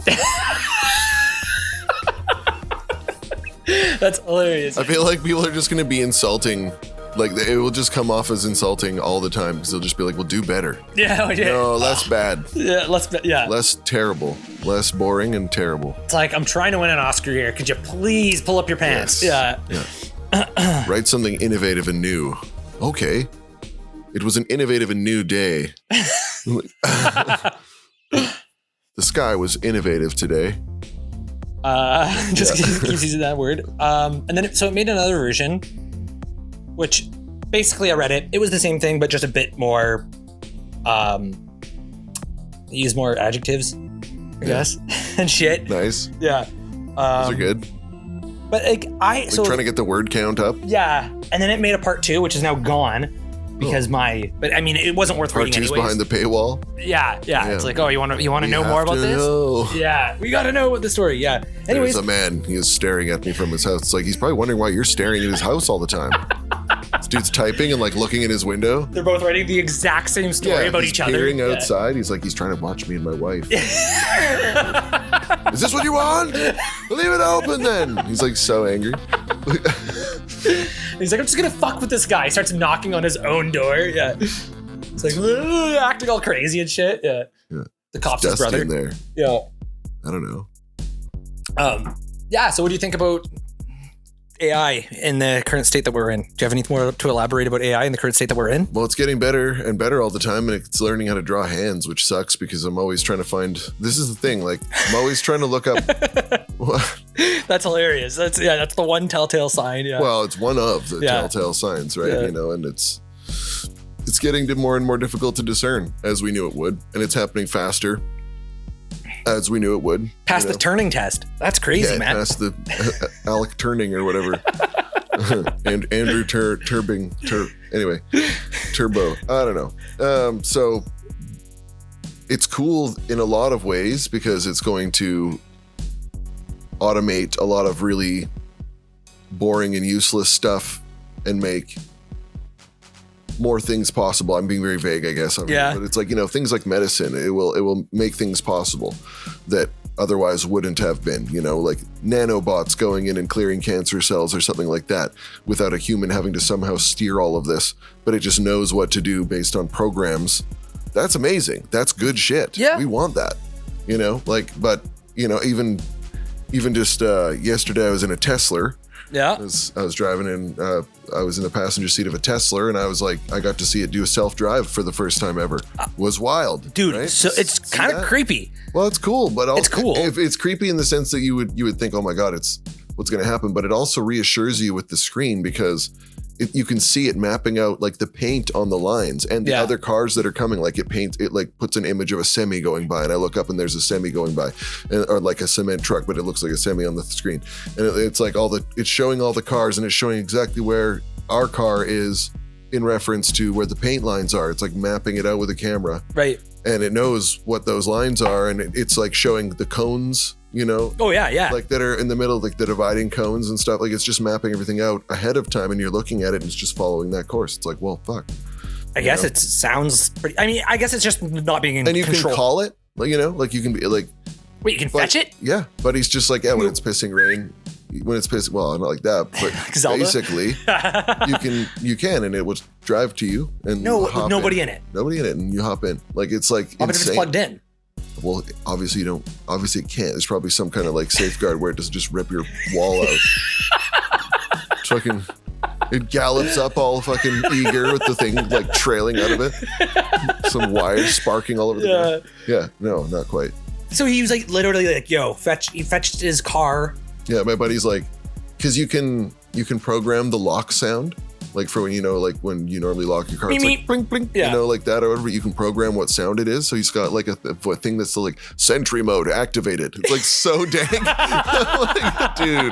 That's hilarious. I feel like people are just going to be insulting. Like it will just come off as insulting all the time because they'll just be like, "Well, do better." Yeah. No, less bad. Yeah, Less terrible. Less boring and terrible. It's like I'm trying to win an Oscar here. Could you please pull up your pants? Yes. Yeah. Write something innovative and new. Okay. It was an innovative and new day. The sky was innovative today. Just keeps using that word. And then it made another version, which basically I read it. It was the same thing, but just a bit more, use more adjectives, I guess, and shit. Nice. Yeah. Those are good. But Trying to get the word count up. Yeah. And then it made a part 2, which is now gone because but I mean, it wasn't worth Part reading 2's anyways. behind the paywall. Yeah. It's like, oh, you want to know more about this? Know. Yeah. We got to know what the story. Yeah. Anyways. There's a man. He is staring at me from his house. It's like, he's probably wondering why you're staring at his house all the time. This dude's typing and like looking in his window. They're both writing the exact same story about each other. Peering outside. He's like, he's trying to watch me and my wife. Is this what you want? Leave it open then. He's like so angry. He's like, I'm just gonna fuck with this guy. He starts knocking on his own door. Yeah. It's like acting all crazy and shit. Yeah. The cop's his brother. In there. Yeah. I don't know. Yeah. So what do you think about AI in the current state that we're in? Do you have anything more to elaborate about AI in the current state that we're in? Well, it's getting better and better all the time, and it's learning how to draw hands, which sucks because I'm always trying to find. This is the thing. Like, I'm always trying to look up. That's hilarious. That's the one telltale sign. Yeah. Well, it's one of the telltale signs, right? Yeah. You know, and it's getting more and more difficult to discern, as we knew it would, and it's happening faster, as we knew it would. Pass the Turing test. That's crazy, man. Pass the Alec Turning or whatever. And Andrew anyway, Turbo. I don't know. So it's cool in a lot of ways because it's going to automate a lot of really boring and useless stuff and make more things possible. I'm being very vague, I guess. But it's like, things like medicine, it will make things possible that otherwise wouldn't have been, like nanobots going in and clearing cancer cells or something like that without a human having to somehow steer all of this, but it just knows what to do based on programs. That's amazing. That's good shit. Yeah. We want that, even just yesterday I was in a Tesla. Yeah. I was driving in, I was in the passenger seat of a Tesla, and I was like, I got to see it do a self-drive for the first time ever. Was wild. Dude, right? so it's kind of creepy. Well, it's cool, but it's cool. It's creepy in the sense that you would think, oh my God, it's what's going to happen. But it also reassures you with the screen because you can see it mapping out like the paint on the lines and the other cars that are coming. Like it like puts an image of a semi going by, and I look up and there's a semi going by, or like a cement truck, but it looks like a semi on the screen. And it's like it's showing all the cars, and it's showing exactly where our car is in reference to where the paint lines are. It's like mapping it out with a camera. Right. And it knows what those lines are, and it's like showing the cones, Oh yeah. like that are in the middle, like the dividing cones and stuff. Like it's just mapping everything out ahead of time, and you're looking at it and it's just following that course. It's like, well, fuck. I guess it sounds pretty. I mean, I guess it's just not being in control. And you can call it, like you can be like. Wait, you can fetch it? Yeah, but he's just like, when it's pissing rain, well, not like that, but basically, you can, and it will drive to you and nobody in it. Nobody in it, and you hop in. Like it's like but if it's plugged in. Well, obviously it can't. There's probably some kind of like safeguard where it doesn't just rip your wall out. Fucking, it gallops up all fucking eager with the thing like trailing out of it. Some wires sparking all over the ground. Yeah, no, not quite. So he was like literally like, he fetched his car. Yeah, my buddy's like, because you can program the lock sound. Like for when like when you normally lock your car, it's like bling bling, like that or whatever. You can program what sound it is. So he's got like a thing that's like sentry mode activated. It's like so dang. Like, dude,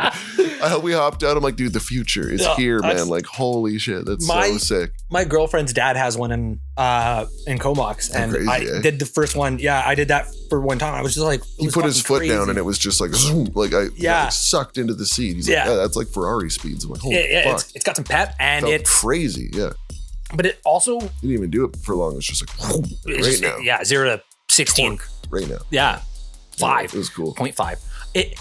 we hopped out. I'm like, dude, the future is here, man. Like, holy shit, that's so sick. My girlfriend's dad has one in Comox, and crazy, I did the first one. Yeah, I did that for one time. I was just like, he put his foot down, and it was just like, zoom, like I sucked into the seat. He's like, that's like Ferrari speeds. I'm like, holy fuck. It's got some pep, and it's crazy, but it also didn't even do it for long. It's just like now. Yeah, 0 to 16 right now. Yeah, 5. It was cool. 0.5. It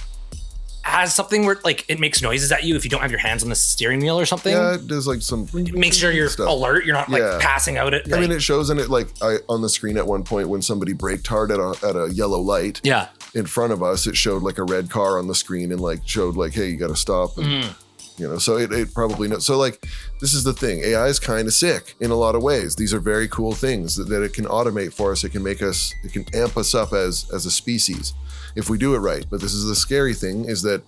has something where like it makes noises at you if you don't have your hands on the steering wheel or something. Yeah, it does like some. Make sure you're alert. You're not like passing out it. I mean, it shows in it like on the screen at one point when somebody braked hard at a yellow light. Yeah. In front of us, it showed like a red car on the screen and like showed like, hey, you got to stop. So it probably knows. So like, this is the thing. AI is kind of sick in a lot of ways. These are very cool things that it can automate for us. It can amp us up as a species if we do it right. But this is the scary thing, is that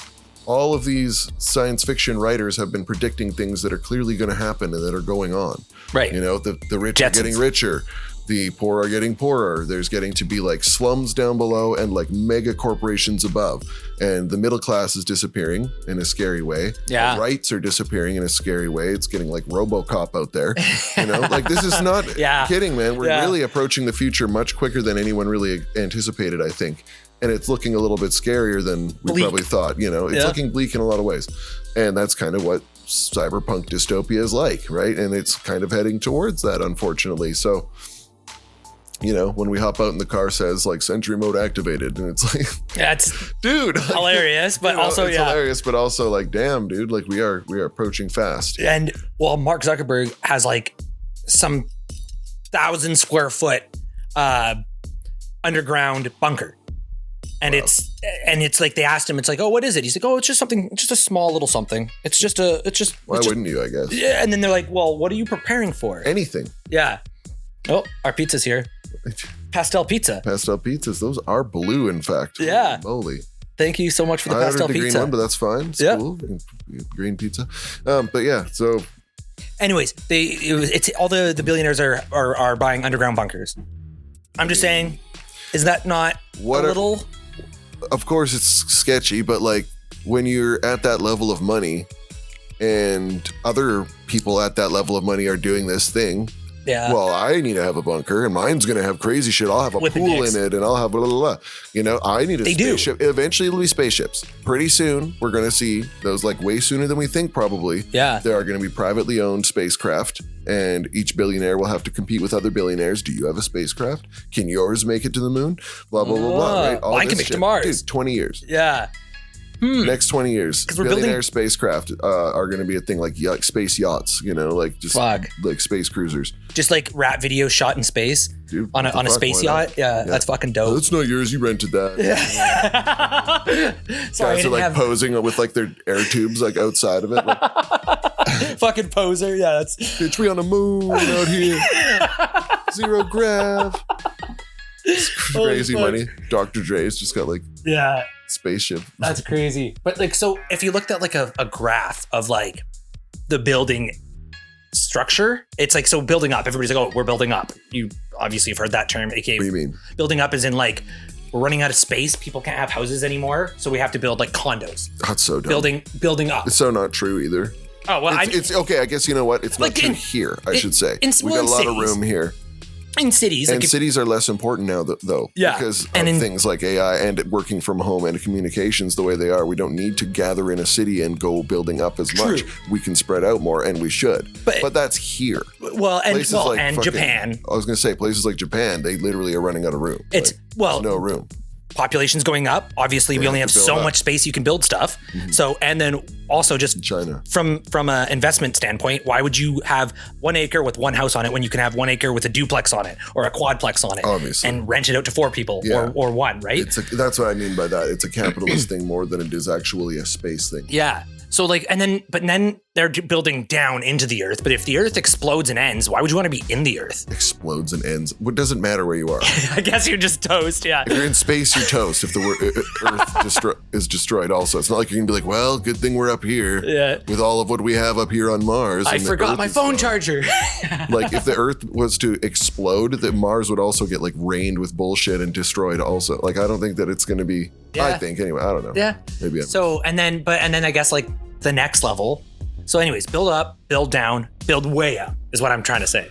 all of these science fiction writers have been predicting things that are clearly going to happen and that are going on. Right. The rich are getting richer. The poor are getting poorer. There's getting to be like slums down below and like mega corporations above. And the middle class is disappearing in a scary way. Yeah. The rights are disappearing in a scary way. It's getting like RoboCop out there. Like this is not kidding, man. We're really approaching the future much quicker than anyone really anticipated, I think. And it's looking a little bit scarier than we probably thought. It's looking bleak in a lot of ways. And that's kind of what cyberpunk dystopia is like, right? And it's kind of heading towards that, unfortunately. So, when we hop out and the car says like sentry mode activated, and it's like, it's dude, hilarious, but also it's hilarious, but also like, damn, dude, like we are approaching fast. And Mark Zuckerberg has like some 1,000 square foot underground bunker. And it's like, they asked him, it's like, oh, what is it? He's like, oh, it's just something, just a small little something. Why wouldn't you, I guess? Yeah. And then they're like, well, what are you preparing for? Anything. Yeah. Oh, our pizza's here. Pastel pizza. Pastel pizzas. Those are blue, in fact. Yeah. Holy. Thank you so much for the pastel ordered the pizza. Green one, but that's fine. It's cool. Green pizza. But yeah, so. Anyways, it's all the billionaires are buying underground bunkers. I'm just saying, is that not little? Of course, it's sketchy, but like when you're at that level of money, and other people at that level of money are doing this thing. Yeah. Well, I need to have a bunker, and mine's going to have crazy shit. I'll have a pool in it, and I'll have blah, blah, blah. I need a spaceship. Eventually, it'll be spaceships. Pretty soon, we're going to see those, like way sooner than we think, probably. Yeah. There are going to be privately owned spacecraft, and each billionaire will have to compete with other billionaires. Do you have a spacecraft? Can yours make it to the moon? Blah, blah, blah, blah. Right? I can make it to Mars. Dude, 20 years. Yeah. Next 20 years, billionaire spacecraft are going to be a thing, like space yachts, like just like space cruisers. Just like rap videos shot in space. Dude, on a space yacht. Yeah, that's fucking dope. Oh, that's not yours. You rented that. Yeah. Sorry, guys are like posing with like their air tubes like outside of it. Like, fucking poser. Yeah, that's. Bitch, we on the moon out here. Zero grav. It's crazy money. Dr. Dre's just got like spaceship. That's crazy. But like, so if you looked at like a graph of like the building structure, it's like, so building up, everybody's like, oh, we're building up. You obviously have heard that term. AKA, what do you mean? Building up is in like, we're running out of space. People can't have houses anymore. So we have to build like condos. That's so dumb. Building up. It's so not true either. Oh, well, it's okay. I guess you know what? It's not true here, I should say. We got a lot of room here. In cities. And cities are less important now, though. Yeah. Because of things like AI and working from home and communications the way they are. We don't need to gather in a city and go building up as much. We can spread out more, and we should. But that's here. Well, and Japan. I was going to say, places like Japan, they literally are running out of room. There's no room. Population's going up. Obviously, we only have so much space you can build stuff. Mm-hmm. So, and then also just China. From an investment standpoint, why would you have 1 acre with one house on it when you can have 1 acre with a duplex on it or a quadplex on it? Obviously. And rent it out to 4 people or one, right? That's what I mean by that. It's a capitalist thing more than it is actually a space thing. Yeah. So like, but then they're building down into the earth. But if the earth explodes and ends, why would you want to be in the earth? Explodes and ends. What doesn't matter where you are? I guess you're just toast. Yeah. If you're in space, you're toast. If the earth is destroyed also. It's not like you're going to be like, well, good thing we're up here with all of what we have up here on Mars. I forgot my phone charger. Like if the earth was to explode, that Mars would also get like rained with bullshit and destroyed also. Like, I don't think that it's going to be, I think anyway, I don't know. Yeah. Maybe. And then I guess like the next level. So anyways, build up, build down, build way up is what I'm trying to say.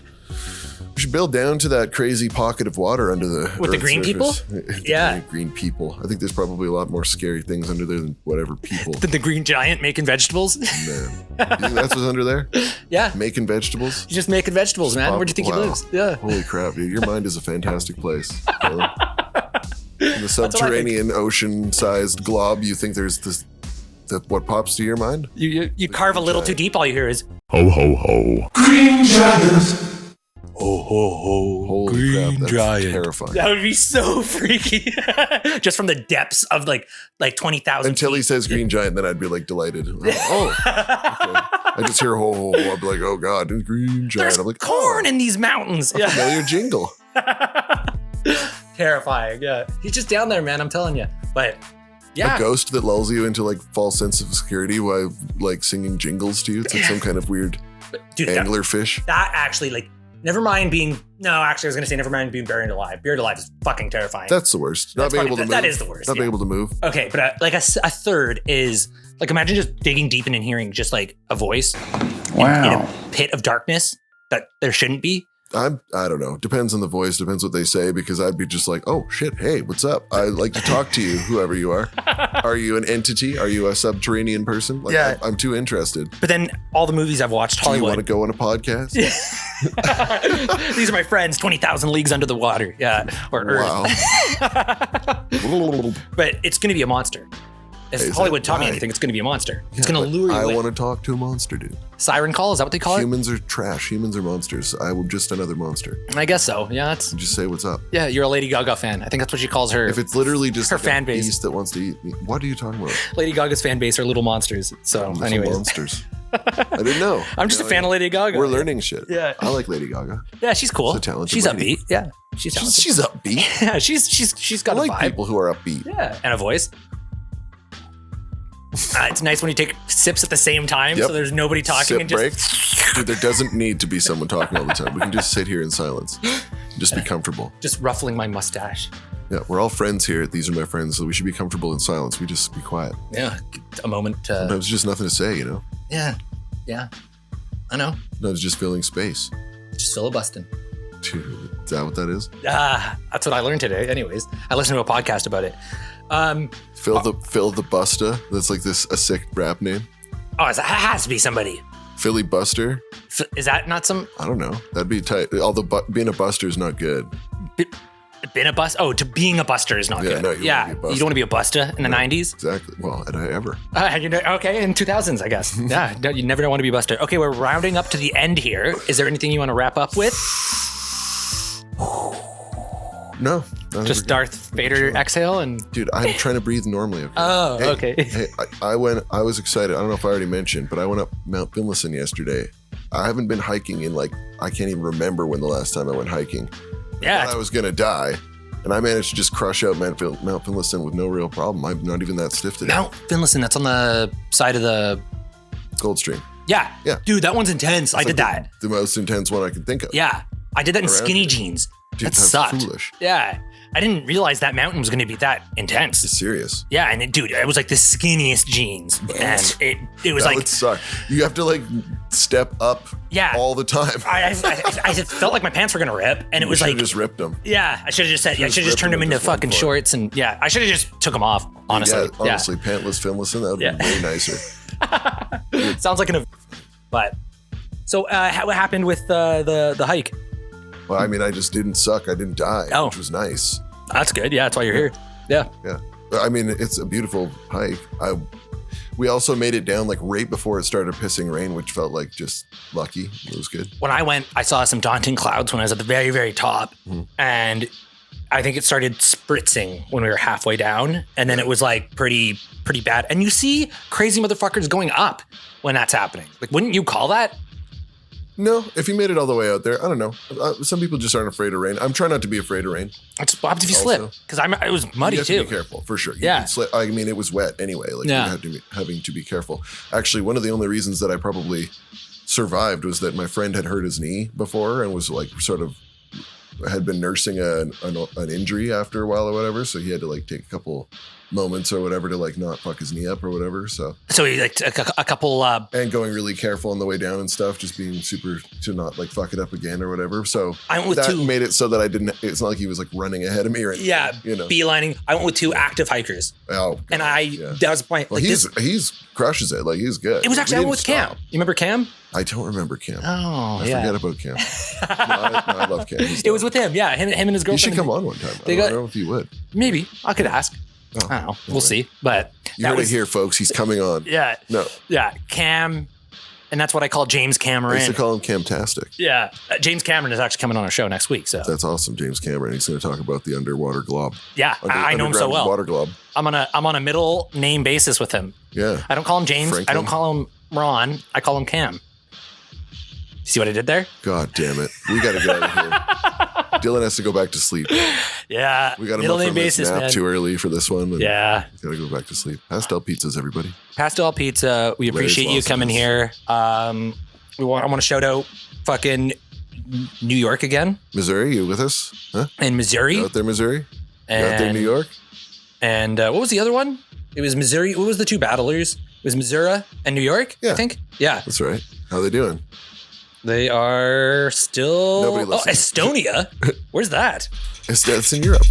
We should build down to that crazy pocket of water under the with the green surface. People? Yeah. Green people. I think there's probably a lot more scary things under there than whatever people. The green giant making vegetables? Man. You think that's what's under there? Yeah. Making vegetables? He's just making vegetables, man. Where do you think he lives? Yeah. Holy crap, dude. Your mind is a fantastic place. In the subterranean ocean-sized glob, you think there's this... what pops to your mind? You carve a little too deep, all you hear is ho ho ho. Green dragons. ho, ho, ho, Holy crap, green that's giant. terrifying. That would be so freaky. Just from the depths of like 20,000 Until he feet. says green giant, then I'd be like delighted. Oh, okay. I just hear ho, ho, ho. I'd be like, oh God, it's green giant. There's I'm like, corn in these mountains. a familiar jingle. Terrifying. Yeah. He's just down there, man. I'm telling you. But yeah. A ghost that lulls you into like false sense of security while like singing jingles to you. It's like some kind of weird Dude, angler fish. that actually, like, never mind being, no, actually, I was going to say never mind being buried alive. Buried alive is fucking terrifying. That's the worst. Not That's being fucking- able to move. that is the worst, Not being yeah. able to move. Okay, but like a third is, like, imagine just digging deep in and hearing just like a voice in a pit of darkness that there shouldn't be. I don't know. Depends on the voice. Depends what they say. Because I'd be just like, oh shit, hey, what's up? I'd like to talk to you, whoever you are. Are you an entity? Are you a subterranean person? Like, Yeah. I'm too interested. But then all the movies I've watched, Do you want Hollywood. to go on a podcast? These are my friends, 20,000 leagues under the water. Yeah. Or Earth. Wow. But it's going to be a monster. If Is Hollywood it? taught me Why? anything, it's going to be a monster. It's Yeah, going to but lure you I in. want to talk to a monster, dude. Siren call, is that what they call Humans are trash. Humans are monsters. I'm just another monster. it? I guess so. Yeah, that's Just say what's up. yeah. You're a Lady Gaga fan. I think that's what she calls her. If it's literally just Her like fan a base. beast that wants to eat me, what are you talking about? Lady Gaga's fan base are little monsters. So, Little anyways, monsters. I didn't know. I'm just a fan of Lady Gaga. We're learning shit. Yeah. I like Lady Gaga. Yeah, she's cool. She's a talented She's lady. upbeat. Yeah, she's talented. She's upbeat. Yeah, she's I got a like vibe. people who are upbeat. Yeah, and a voice. It's nice when you take sips at the same time, Yep. so there's nobody talking Sip and just. breaks. Dude, there doesn't need to be someone talking all the time. We can just sit here in silence. Just be comfortable. Just ruffling my mustache. Yeah, we're all friends here. These are my friends, so we should be comfortable in silence. We just be quiet. Yeah, a moment to. Sometimes there's just nothing to say, you know? Yeah. I know. Sometimes just filling space. Just filibustering. Dude, is that what that is? That's what I learned today. Anyways, I listened to a podcast about it. Phil the Busta. That's like a sick rap name. Oh, that has to be somebody. Philly Buster. Is that not some I don't know. That'd be tight. Although being a buster is not good. been a bust? Oh, to being a buster is not Yeah, good. no, you yeah, wanna be a buster. you don't want to be a buster in the 90s. Exactly. Well, had I ever. Okay, in 2000s, I guess. Yeah, no, you never want to be a buster. Okay, we're rounding up to the end here. Is there anything you want to wrap up with? No. Just Darth Vader exhale and. Dude, I'm trying to breathe normally. Okay? Oh, Hey, okay. Hey, I was excited. I don't know if I already mentioned, but I went up Mount Finlayson yesterday. I haven't been hiking in I can't even remember when the last time I went hiking. Yeah, I was going to die. And I managed to just crush out Mount Finlayson with no real problem. I'm not even that stiff today. Mount Finlayson. That's on the side of the. Coldstream. Yeah, Yeah. dude, that one's intense. I It's did like that. The most intense one I can think of. Yeah, I did that in Around skinny here. jeans. Dude, That that's sucked. foolish. Yeah, I didn't realize that mountain was going to be that intense. It's serious. Yeah, and dude, it was like the skinniest jeans, and it was That like, would suck. You have to step up Yeah. all the time. I just felt like my pants were gonna rip, and it was You like, should've just ripped them. yeah, I should have just said, yeah, I should have just ripped turned them them in into just one fucking part. shorts, and yeah, I should have just took them off. Honestly, Yeah, honestly, pantless Finlayson, that would Yeah. be way nicer. sounds like but so what happened with the hike? Well, I mean, I just didn't suck. I didn't die, Oh. which was nice. That's good. Yeah, that's why you're here. Yeah. Yeah. I mean, it's a beautiful hike. We also made it down right before it started pissing rain, which felt like just lucky. It was good. When I went, I saw some daunting clouds when I was at the very, very top, and I think it started spritzing when we were halfway down, and then it was pretty bad. And you see crazy motherfuckers going up when that's happening. Wouldn't you call that? No, if you made it all the way out there, I don't know. Some people just aren't afraid of rain. I'm trying not to be afraid of rain. What happens if you Also- slip? Because it was muddy You have too. to be careful, for sure. You Yeah. can slip. I mean, it was wet anyway. Yeah. You had to be having to be careful. Actually, one of the only reasons that I probably survived was that my friend had hurt his knee before and was sort of had been nursing an injury after a while or whatever. So he had to take a couple moments or whatever to not fuck his knee up or whatever. So he took a couple. and going really careful on the way down and stuff, just being super to not fuck it up again or whatever. So I went with that two. made it so that I didn't. It's not like he was running ahead of me or anything. Yeah, you know. beelining. I went with two active hikers, Oh, and yeah. that was my Well, he's crushes it. He's good. It was actually I We went with didn't Cam. stop. You remember Cam? I don't remember Cam. Oh, I yeah. forget about Cam. I love Cam. He's It was dope. with him. Yeah, him and his He girlfriend. should come on one time. I They don't got- know if he would. Maybe I could ask. Oh, I don't know. We'll alright. see. But You that heard was it here, folks. He's coming on. Yeah. No. Yeah. Cam, And that's what I call James I Cameron. used to call him Camtastic. Yeah. James Cameron is actually coming on our show next week. So That's awesome, James Cameron. He's going to talk about the underwater glob. yeah, I know him so Underground well. Water glob. I'm on a middle name basis with him. Yeah. I don't call him James. Franklin. I don't call him Ron. I call him Cam. See what I did there? God damn it. We got to get out of here. Dylan has to go back to sleep. Yeah. We got him middle up name from his basis, nap man. too early for this one. Yeah. Got to go back to sleep. Pastel pizzas, everybody. Pastel Pizza. We appreciate you coming here. I want to shout out fucking New York again. Missouri, you with us? Huh? And Missouri. You out there, Missouri? You out there, New York? And what was the other one? It was Missouri. What was the two battlers? It was Missouri and New York, Yeah. I think. Yeah. That's right. How they doing? They are still... Nobody Oh, listens. Estonia? Where's that? It's in Europe.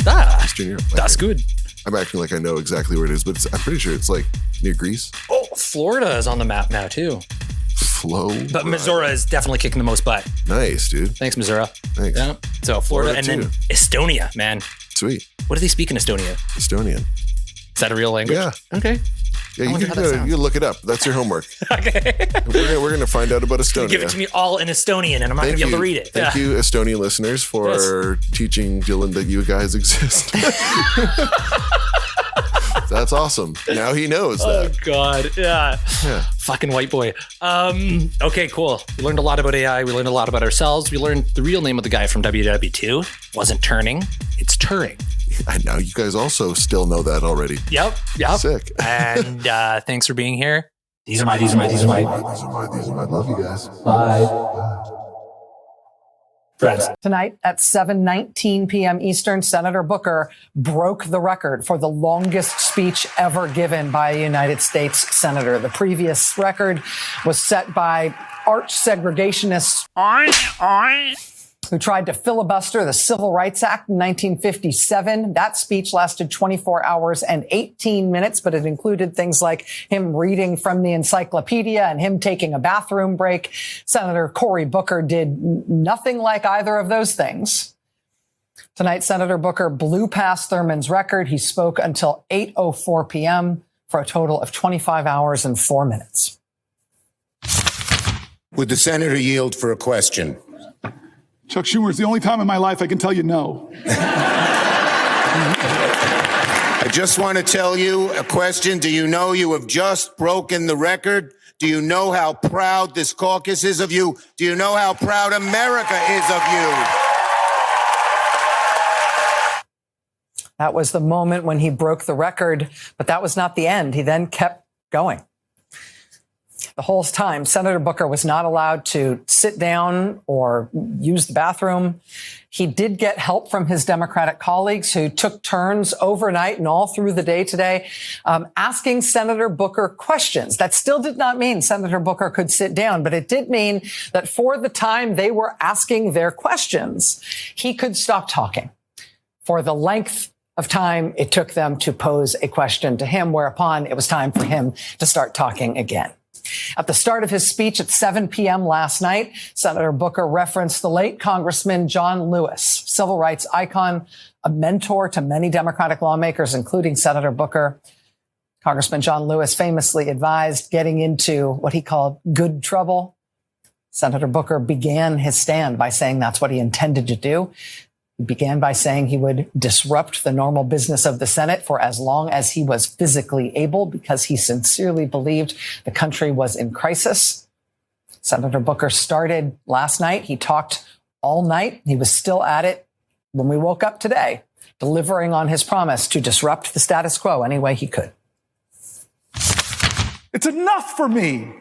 Ah, Eastern Europe. that's good. I'm acting like I know exactly where it is, but I'm pretty sure it's like near Greece. Oh, Florida is on the map now, too. But Missouri is definitely kicking the most butt. Nice, dude. Thanks, Missouri. Thanks. Yeah. So Florida and Florida, then too. Estonia, man. Sweet. What do they speak in Estonia? Estonian. Is that a real language? Yeah. Okay. Yeah, wonder you how that sounds. can look it up. That's your homework. Okay. We're gonna find out about Estonia. Give it to me all in Estonian, and I'm not going to be able to read it. Thank you, Estonian listeners, for teaching Dylan that you guys exist. That's awesome. Now he knows Oh, that. God. Yeah. Yeah. Fucking white boy. Okay, cool. We learned a lot about AI. We learned a lot about ourselves. We learned the real name of the guy from WW2 wasn't Turing. It's Turing. And now you guys also still know that already. Yep. Sick. And thanks for being here. These are my. Love you guys. Friends. Tonight at 7:19 p.m. Eastern, Senator Booker broke the record for the longest speech ever given by a United States senator. The previous record was set by arch segregationists who tried to filibuster the Civil Rights Act in 1957. That speech lasted 24 hours and 18 minutes, but it included things like him reading from the encyclopedia and him taking a bathroom break. Senator Cory Booker did nothing like either of those things. Tonight, Senator Booker blew past Thurman's record. He spoke until 8:04 p.m. for a total of 25 hours and 4 minutes. Would the senator yield for a question? Chuck Schumer, it's the only time in my life I can tell you no. I just want to tell you a question. Do you know you have just broken the record? Do you know how proud this caucus is of you? Do you know how proud America is of you? That was the moment when he broke the record, but that was not the end. He then kept going. The whole time, Senator Booker was not allowed to sit down or use the bathroom. He did get help from his Democratic colleagues who took turns overnight and all through the day today, asking Senator Booker questions. That still did not mean Senator Booker could sit down, but it did mean that for the time they were asking their questions, he could stop talking for the length of time it took them to pose a question to him, whereupon it was time for him to start talking again. At the start of his speech at 7 p.m. last night, Senator Booker referenced the late Congressman John Lewis, civil rights icon, a mentor to many Democratic lawmakers, including Senator Booker. Congressman John Lewis famously advised getting into what he called good trouble. Senator Booker began his stand by saying that's what he intended to do. He began by saying he would disrupt the normal business of the Senate for as long as he was physically able, because he sincerely believed the country was in crisis. Senator Booker started last night. He talked all night. He was still at it when we woke up today, delivering on his promise to disrupt the status quo any way he could. It's enough for me